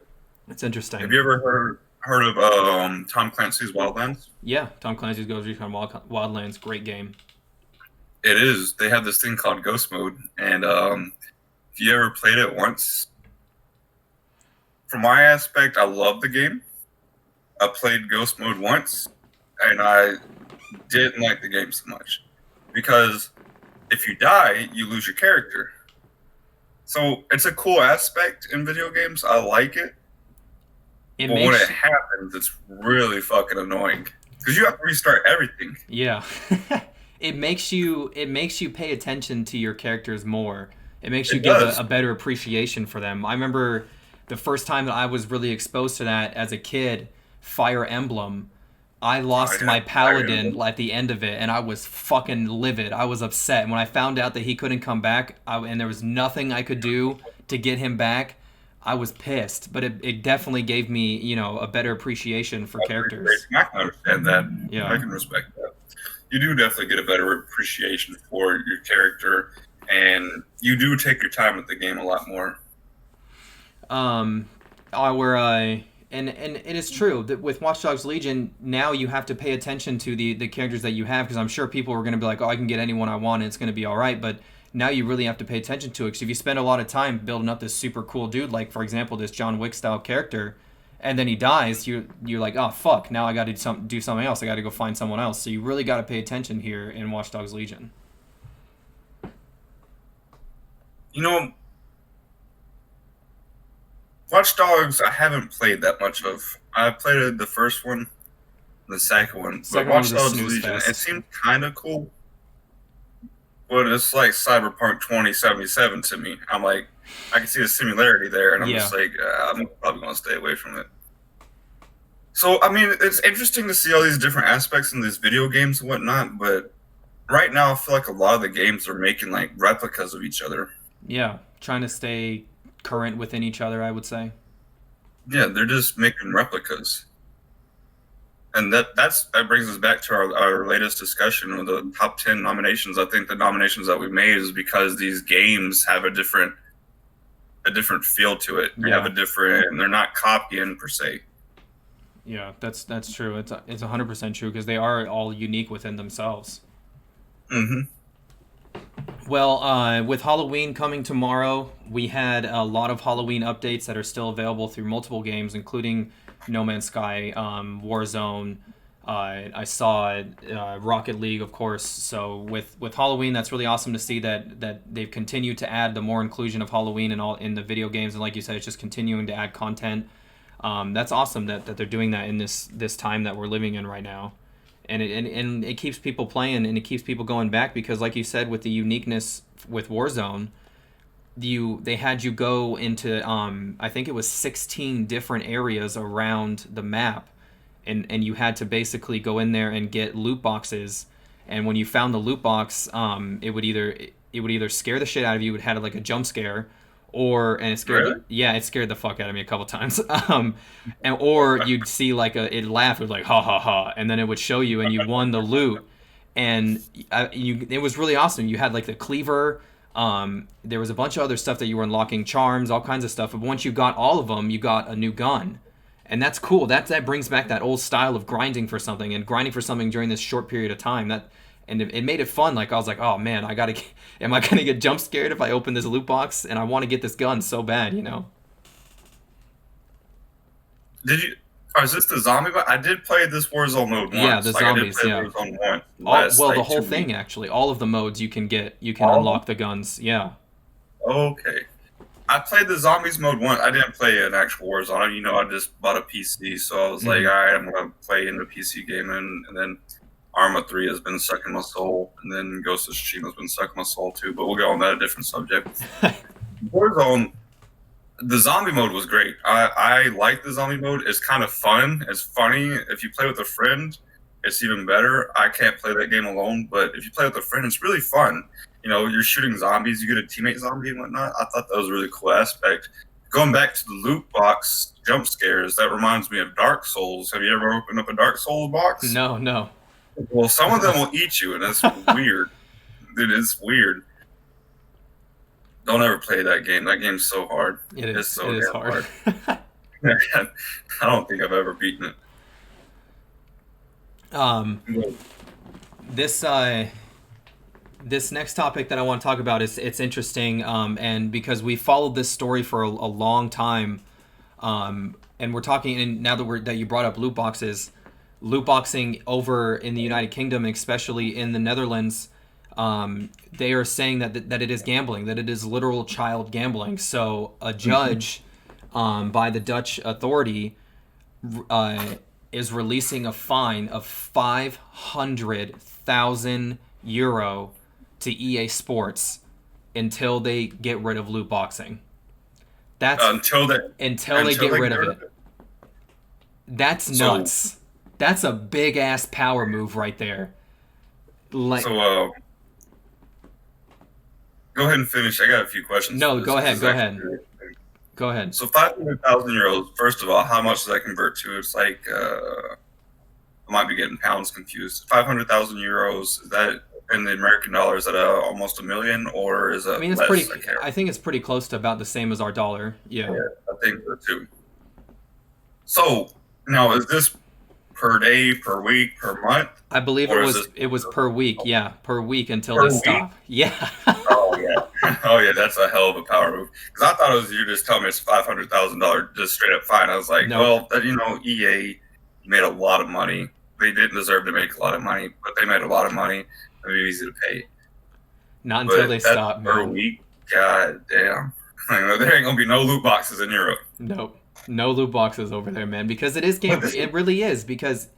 It's interesting. Have you ever heard of Tom Clancy's Wildlands? Yeah, Tom Clancy's Ghost Recon Wildlands, great game. It is. They have this thing called Ghost Mode, and if you ever played it once, from my aspect, I love the game. I played Ghost Mode once, and I didn't like the game so much because if you die, you lose your character. So it's a cool aspect in video games. I like it. But when it happens, it's really fucking annoying because you have to restart everything. Yeah. It makes you pay attention to your characters more. It makes you give a better appreciation for them. I remember the first time that I was really exposed to that as a kid, Fire Emblem. I lost my paladin at the end of it, and I was fucking livid. I was upset. And when I found out that he couldn't come back, and there was nothing I could do to get him back, I was pissed. But it definitely gave me, a better appreciation for characters. I can understand that. Yeah. I can respect that. You do definitely get a better appreciation for your character, and you do take your time with the game a lot more. And it is true that with Watch Dogs Legion, now you have to pay attention to the characters that you have, because I'm sure people are going to be like, oh, I can get anyone I want and it's going to be all right. But now you really have to pay attention to it, because if you spend a lot of time building up this super cool dude, like, for example, this John Wick style character, and then he dies, you're like, oh, fuck, now I got to do something else. I got to go find someone else. So you really got to pay attention here in Watch Dogs Legion. Watch Dogs, I haven't played that much of. I played the first one, the second one. But Watch Dogs Legion, it seems kind of cool. But it's like Cyberpunk 2077 to me. I'm like, I can see the similarity there, and I'm just like, I'm probably going to stay away from it. So, I mean, it's interesting to see all these different aspects in these video games and whatnot, but right now I feel like a lot of the games are making like replicas of each other. Yeah, trying to stay current within each other, I would say. Yeah, they're just making replicas. And that brings us back to our latest discussion of the top 10 nominations. I think the nominations that we made is because these games have a different feel to it. They have a different, they're not copying per se. Yeah, that's true. It's 100% true, because they are all unique within themselves. Mm-hmm. Well, with Halloween coming tomorrow, we had a lot of Halloween updates that are still available through multiple games, including No Man's Sky, Warzone. I saw Rocket League, of course. So with Halloween, that's really awesome to see that they've continued to add the more inclusion of Halloween in the video games. And like you said, it's just continuing to add content. That's awesome that they're doing that in this time that we're living in right now, and it keeps people playing and it keeps people going back because, like you said, with the uniqueness with Warzone, they had you go into I think it was 16 different areas around the map, and you had to basically go in there and get loot boxes, and when you found the loot box, it would either scare the shit out of you, it had like a jump scare, and it scared it scared the fuck out of me a couple times, or you'd see like it laughed, it was like ha ha ha, and then it would show you and you won the loot, and it was really awesome. You had like the cleaver. There was a bunch of other stuff that you were unlocking, charms, all kinds of stuff. But once you got all of them, you got a new gun, and that's cool. That brings back that old style of grinding for something during this short period of time. And it made it fun. Like I was like, oh man, am I gonna get jump scared if I open this loot box? And I want to get this gun so bad, you know. Is this the zombie mode? I did play this Warzone mode once. Yeah, the zombies. I did play Warzone once. The whole thing actually. All of the modes you can unlock the guns. Yeah. Okay. I played the zombies mode once. I didn't play an actual Warzone. You know, I just bought a PC, so I was like, all right, I'm gonna play in the PC game, and then Arma 3 has been sucking my soul, and then Ghost of Tsushima has been sucking my soul too. But we'll go on that, a different subject. Warzone. The zombie mode was great. I like the zombie mode. It's kind of fun. It's funny. If you play with a friend, it's even better. I can't play that game alone, but if you play with a friend, it's really fun. You know, you're shooting zombies. You get a teammate zombie and whatnot. I thought that was a really cool aspect. Going back to the loot box jump scares, that reminds me of Dark Souls. Have you ever opened up a Dark Souls box? No. Well, some of them will eat you, and that's weird. It is weird. Don't ever play that game. That game's so hard. It's so hard. I don't think I've ever beaten it. This next topic that I want to talk about it's interesting, and because we followed this story for a long time, and we're talking, and now that you brought up loot boxing over in the United Kingdom, especially in the Netherlands. They are saying that it is gambling, that it is literal child gambling. So a judge by the Dutch authority is releasing a fine of 500,000 euro to EA Sports until they get rid of loot boxing. That's until they get rid of it. That's nuts. That's a big ass power move right there. Go ahead and finish. I got a few questions. No, go ahead. Go ahead. So 500,000 euros. First of all, how much does that convert to? It's like I might be getting pounds confused. 500,000 euros, is that in the American dollars at almost $1 million, or is that? I mean, it's less? I think it's pretty close to about the same as our dollar. Yeah, I think so too. So now, is this per day, per week, per month? I believe it was per week. Yeah, per week until they stop. Yeah. Oh yeah, that's a hell of a power move. Because I thought it was you just telling me it's $500,000 just straight up fine. I was like, no. Well, EA made a lot of money. They didn't deserve to make a lot of money, but they made a lot of money. It'd be easy to pay. Not until they stop. Per week, god damn. There ain't gonna be no loot boxes in Europe. Nope. No loot boxes over there, man, because it is gambling. It really is, because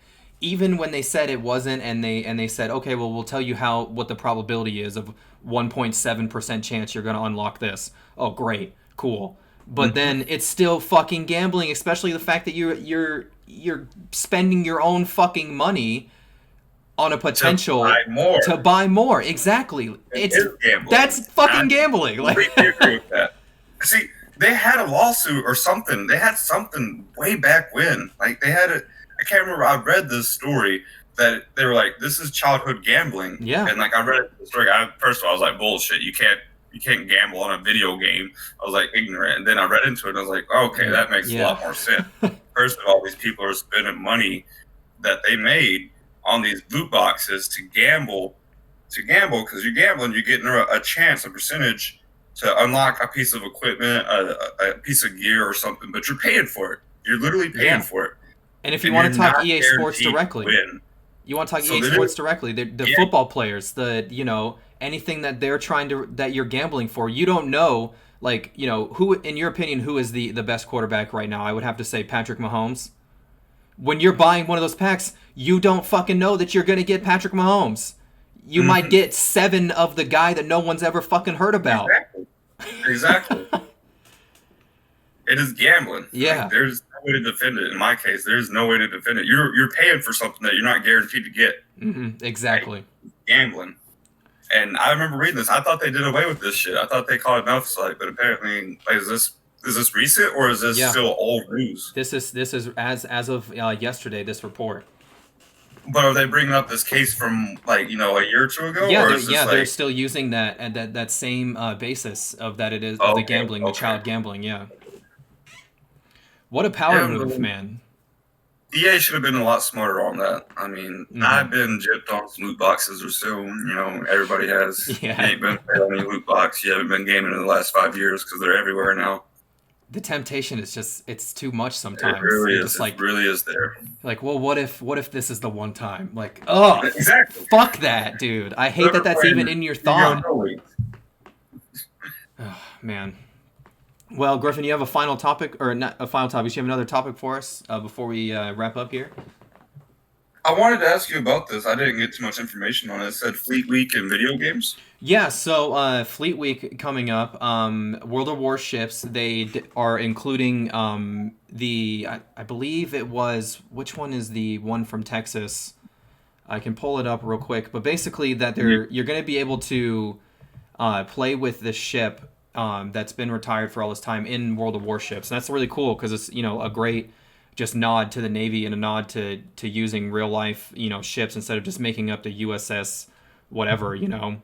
even when they said it wasn't, and they said, okay, well, we'll tell you what the probability is of 1.7% chance you're going to unlock this. Oh, great, cool. But then it's still fucking gambling, especially the fact that you're spending your own fucking money on a potential to buy more. Exactly. That's fucking gambling. I completely agree with that. See, they had a lawsuit or something. They had something way back when. Like they had I can't remember. I read this story that they were like, "This is childhood gambling." Yeah. And like I read the story. First of all, I was like, "Bullshit! You can't gamble on a video game." I was like ignorant, and then I read into it, and I was like, "Okay, that makes a lot more sense." First of all, these people are spending money that they made on these loot boxes to gamble, because you're gambling, you're getting a chance, a percentage to unlock a piece of equipment, a piece of gear or something, but you're paying for it. You're literally paying for it. And if you want to talk EA Sports directly, You want to talk So EA they Sports did- directly? The Yeah. football players, anything that they're that you're gambling for. You don't know, like, who, in your opinion, who is the best quarterback right now? I would have to say Patrick Mahomes. When you're buying one of those packs, you don't fucking know that you're gonna get Patrick Mahomes. You might get 7 of the guy that no one's ever fucking heard about. Exactly. It is gambling. Yeah. Like, there's no way to defend it. In my case, there's no way to defend it. You're paying for something that you're not guaranteed to get. Exactly. Gambling. And I remember reading this. I thought they did away with this shit. I thought they called it mouse like, but apparently, is this recent or is this still old news? This is as of yesterday. This report. But are they bringing up this case from a year or two ago? Yeah, or is this they're still using that same basis of that it is the gambling, the child gambling. Yeah. What a power move, man. EA should have been a lot smarter on that. I mean, I've been gypped on some loot boxes or so. Everybody has. Yeah. You ain't been playing any loot box. You haven't been gaming in the last 5 years because they're everywhere now. The temptation is it's too much sometimes. It really You're is. just It really is there. Like, well, what if this is the one time? Like, oh, exactly. Fuck that, dude. I hate that that's even in your thought. Oh, man. Well, Griffin, you have a final topic, or not a final topic? You have another topic for us before we wrap up here? I wanted to ask you about this. I didn't get too much information on it. It said Fleet Week in video games. Yeah, so Fleet Week coming up. World of Warships, they are including I believe it was, which one is the one from Texas? I can pull it up real quick, but basically that you're going to be able to play with the ship that's been retired for all this time in World of Warships. And that's really cool because it's a great just nod to the Navy and a nod to using real life ships instead of just making up the USS whatever. Have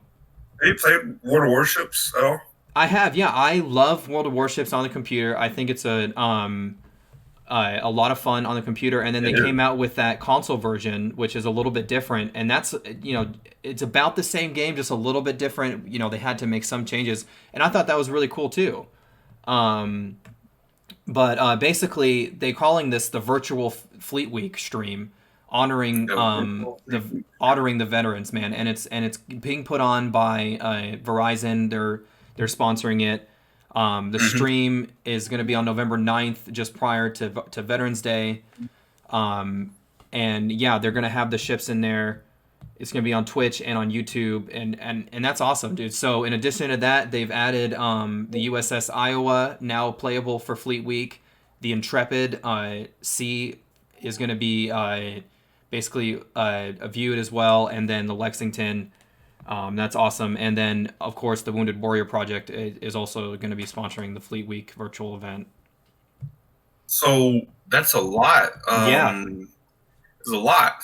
you played World of Warships at all? I have, yeah. I love World of Warships on the computer. I think it's a lot of fun on the computer. And then they came out with that console version, which is a little bit different. And that's, it's about the same game, just a little bit different. They had to make some changes. And I thought that was really cool too. But basically, they're calling this the Virtual Fleet Week stream, honoring the veterans, man, and it's being put on by Verizon. They're sponsoring it. The stream is going to be on November 9th, just prior to Veterans Day, and yeah, they're going to have the ships in there. It's going to be on Twitch and on YouTube, and that's awesome, dude. So in addition to that, they've added the USS Iowa, now playable for Fleet Week. The Intrepid C is going to be basically viewed as well, and then the Lexington, that's awesome. And then, of course, the Wounded Warrior Project is also going to be sponsoring the Fleet Week virtual event. So that's a lot. Yeah. It's a lot.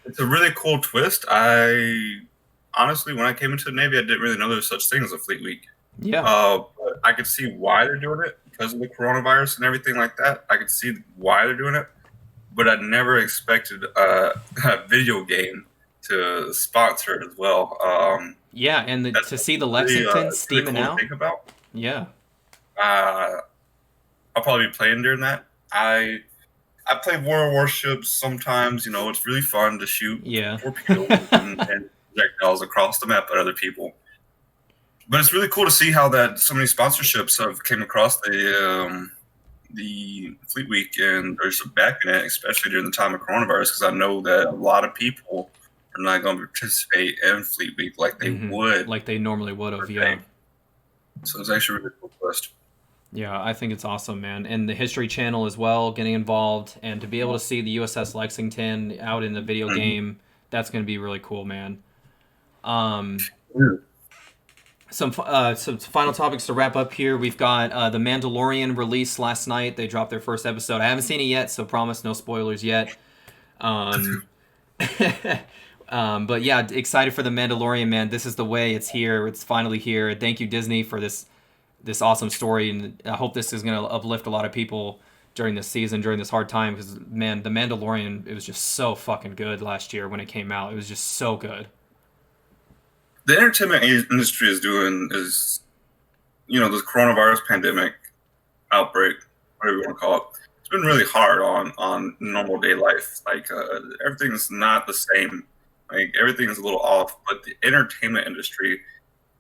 It's a really cool twist. I honestly, when I came into the Navy, I didn't really know there was such thing as a Fleet Week. Yeah. But I could see why they're doing it because of the coronavirus and everything like that. I could see why they're doing it, but I never expected a video game to sponsor it as well. Yeah, and to see the Lexington steaming really cool out. to think about. Yeah. I'll probably be playing during that. I play War of Warships sometimes. It's really fun to shoot torpedoes and projectiles across the map at other people. But it's really cool to see how that so many sponsorships have came across the Fleet Week, and there's some backing it, especially during the time of coronavirus, because I know that a lot of people are not going to participate in Fleet Week like they would, like they normally would have. Yeah. So it's actually a really cool twist. Yeah, I think it's awesome, man. And the History Channel as well, getting involved, and to be able to see the USS Lexington out in the video game, that's going to be really cool, man. Some final topics to wrap up here. We've got The Mandalorian released last night. They dropped their first episode. I haven't seen it yet, so promise no spoilers yet. But yeah, excited for The Mandalorian, man. This is the way. It's here. It's finally here. Thank you, Disney, for this awesome story, and I hope this is going to uplift a lot of people during this season, during this hard time, because, man, The Mandalorian, it was just so fucking good last year when it came out. It was just so good. The entertainment industry is doing this coronavirus pandemic outbreak, whatever you want to call it. it's been really hard on normal day life. Like everything's not the same. Like everything's a little off. But the entertainment industry,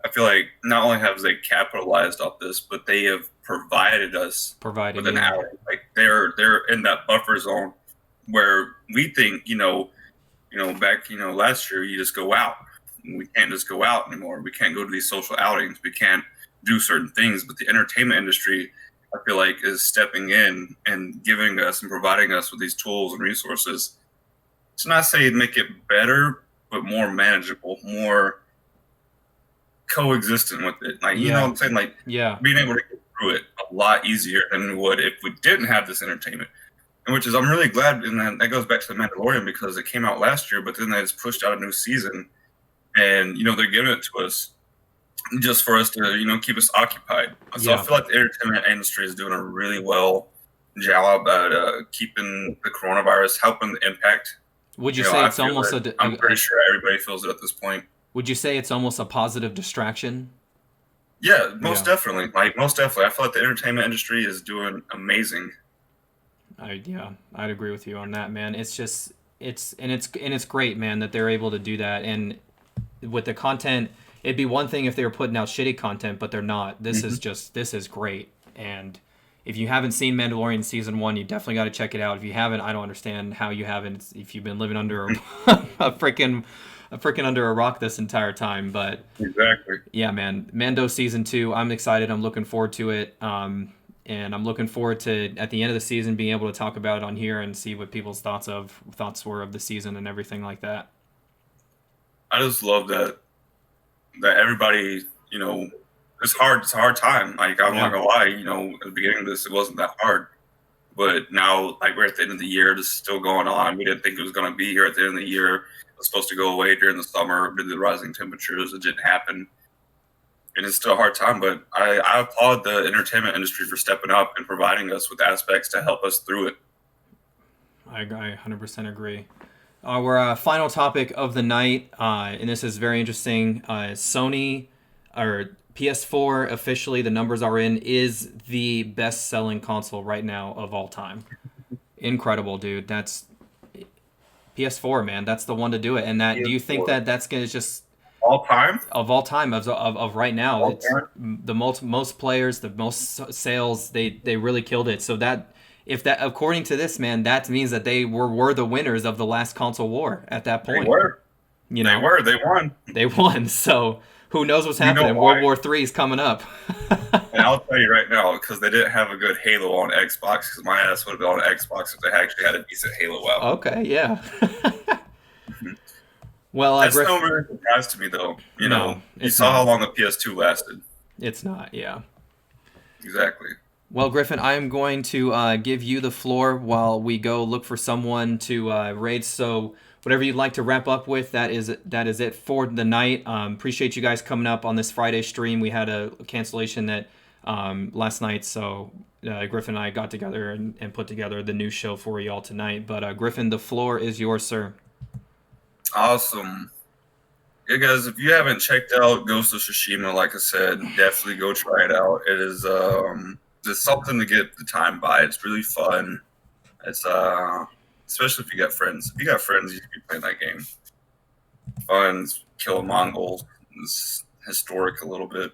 I feel like not only have they capitalized off this, but they have provided us with an outing. Like they're in that buffer zone where we think, back, last year you just go out. We can't just go out anymore. We can't go to these social outings. We can't do certain things. But the entertainment industry, I feel like, is stepping in and giving us and providing us with these tools and resources. To not say make it better, but more manageable, more coexistent with it. Like, you know what I'm saying? Like, being able to get through it a lot easier than we would if we didn't have this entertainment. And which is, I'm really glad, and that goes back to The Mandalorian, because it came out last year, but then they just pushed out a new season. And, they're giving it to us just for us to, keep us occupied. So I feel like the entertainment industry is doing a really well job at keeping the coronavirus, helping the impact. Would you say it's almost I'm pretty sure everybody feels it at this point. Would you say it's almost a positive distraction? Yeah, most definitely. Like, most definitely. I feel like the entertainment industry is doing amazing. I'd agree with you on that, man. It's just, it's great, man, that they're able to do that. And with the content, it'd be one thing if they were putting out shitty content, but they're not. This is great. And if you haven't seen Mandalorian season 1, you definitely got to check it out. If you haven't, I don't understand how you haven't. If you've been living under a freaking under a rock this entire time. But exactly, yeah, man, Mando season 2. I'm excited. I'm looking forward to it. And I'm looking forward to, at the end of the season, being able to talk about it on here and see what people's thoughts were of the season and everything like that. I just love that everybody, it's hard. It's a hard time. Like, I'm not gonna lie, at the beginning of this, it wasn't that hard. But now, like, we're at the end of the year, this is still going on. We didn't think it was going to be here at the end of the year. It was supposed to go away during the summer due to the rising temperatures. It didn't happen. And it's still a hard time, but I applaud the entertainment industry for stepping up and providing us with aspects to help us through it. I 100% agree. Our final topic of the night, and this is very interesting. Sony, or PS4, officially, the numbers are in, is the best-selling console right now of all time. Incredible, dude. That's PS4, man. That's the one to do it. And that, PS4. Do you think that that's gonna just all time of right now? It's the most players, the most sales. They really killed it. So that, if that, according to this, man, that means that they were the winners of the last console war at that point. They were. They won. They won. So who knows what's happening? World War III is coming up. And I'll tell you right now, because they didn't have a good Halo on Xbox, because my ass would have been on Xbox if they actually had a decent Halo out. Okay, yeah. Well, that's no real surprise to me, though. You saw how long the PS2 lasted. It's not, yeah. Exactly. Well, Griffin, I am going to give you the floor while we go look for someone to raid. So whatever you'd like to wrap up with, that is it for the night. Appreciate you guys coming up on this Friday stream. We had a cancellation that last night, so Griffin and I got together and put together the new show for you all tonight. But Griffin, the floor is yours, sir. Awesome. Yeah, guys, if you haven't checked out Ghost of Tsushima, like I said, definitely go try it out. It is just something to get the time by. It's really fun. It's especially if you got friends. If you got friends, you should be playing that game. Fun, killing Mongols. It's historic a little bit.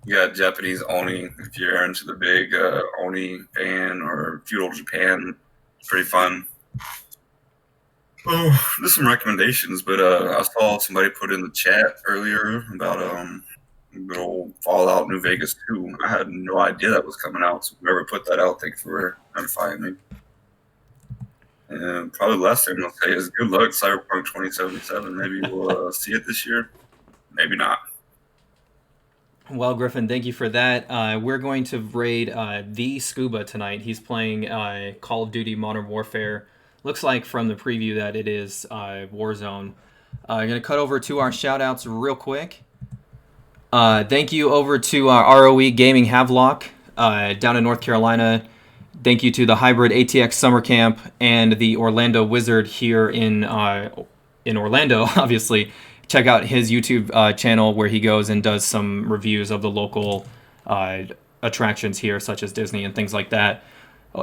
You got Japanese Oni, if you're into the big Oni fan, or feudal Japan. It's pretty fun. Oh, there's some recommendations, but I saw somebody put in the chat earlier about good old Fallout New Vegas 2. I had no idea that was coming out, so whoever put that out, thanks for notifying me. And probably the last thing I'll say is good luck, Cyberpunk 2077. Maybe we'll see it this year. Maybe not. Well, Griffin, thank you for that. We're going to raid the Scuba tonight. He's playing Call of Duty Modern Warfare. Looks like from the preview that it is Warzone. I'm going to cut over to our shout-outs real quick. Thank you over to ROE Gaming Havelock down in North Carolina. Thank you to the Hybrid ATX Summer Camp and the Orlando Wizard here in Orlando, obviously. Check out his YouTube channel where he goes and does some reviews of the local attractions here, such as Disney and things like that.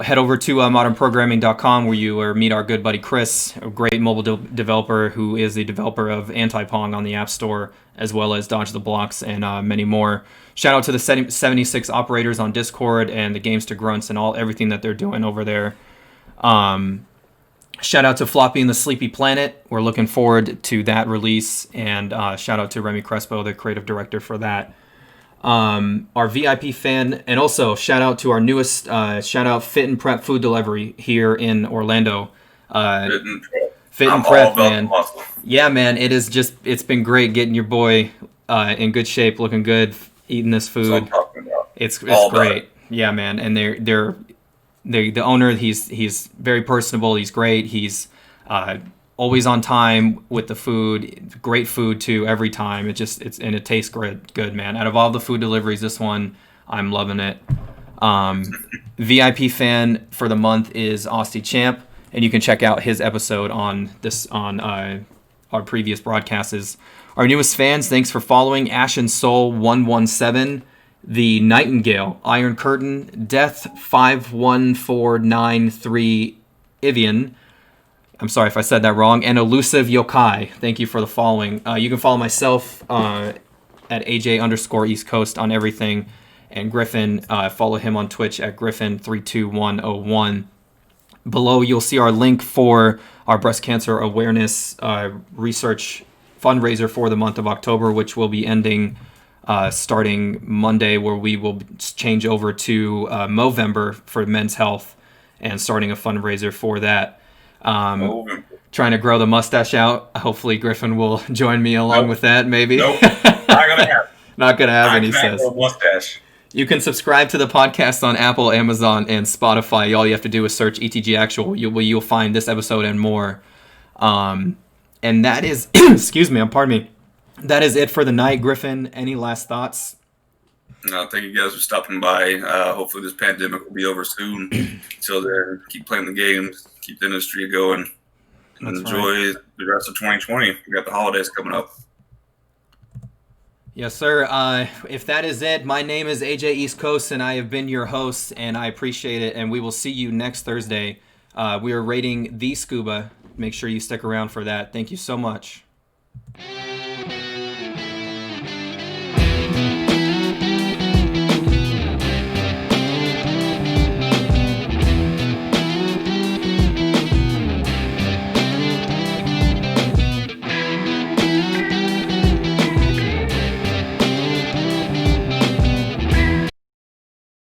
head over to modernprogramming.com where you meet our good buddy Chris, a great mobile developer who is the developer of Anti-Pong on the App Store, as well as Dodge the Blocks and many more. Shout out to the 76 operators on Discord and the Games to Grunts and everything that they're doing over there. Shout out to Floppy and the Sleepy Planet. We're looking forward to that release. And shout out to Remy Crespo, the creative director for that. Our VIP fan, and also shout out to our newest shout out Fit and Prep food delivery here in Orlando. Fit and Prep, man. Yeah, man. It's been great getting your boy in good shape, looking good, eating this food. It's great. Yeah, man. And they're the owner. He's very personable. He's great. He's always on time with the food. Great food too every time. It tastes good, man. Out of all the food deliveries, this one I'm loving it. VIP fan for the month is Austin Champ, and you can check out his episode on our previous broadcasts. Our newest fans, thanks for following Ashen Soul 117. The Nightingale, Iron Curtain, Death 51493, Ivian. I'm sorry if I said that wrong. And Elusive Yokai. Thank you for the following. You can follow myself at AJ_East Coast on everything. And Griffin, follow him on Twitch at Griffin32101. Below, you'll see our link for our breast cancer awareness research fundraiser for the month of October, which will be ending starting Monday, where we will change over to Movember for men's health and starting a fundraiser for that. Trying to grow the mustache out. Hopefully Griffin will join me along with that, maybe. Nope. Not gonna happen. Not gonna happen, he says. Mustache. You can subscribe to the podcast on Apple, Amazon, and Spotify. All you have to do is search ETG Actual. You'll find this episode and more. And that is, pardon me. That is it for the night. Griffin, any last thoughts? Thank you guys for stopping by. Hopefully this pandemic will be over soon. Until then, keep playing the games, keep the industry going, and enjoy the rest of 2020. We got the holidays coming up. Yes, sir. If that is it, my name is AJ East Coast, and I have been your host, and I appreciate it. And we will see you next Thursday. We are rating The Scuba. Make sure you stick around for that. Thank you so much.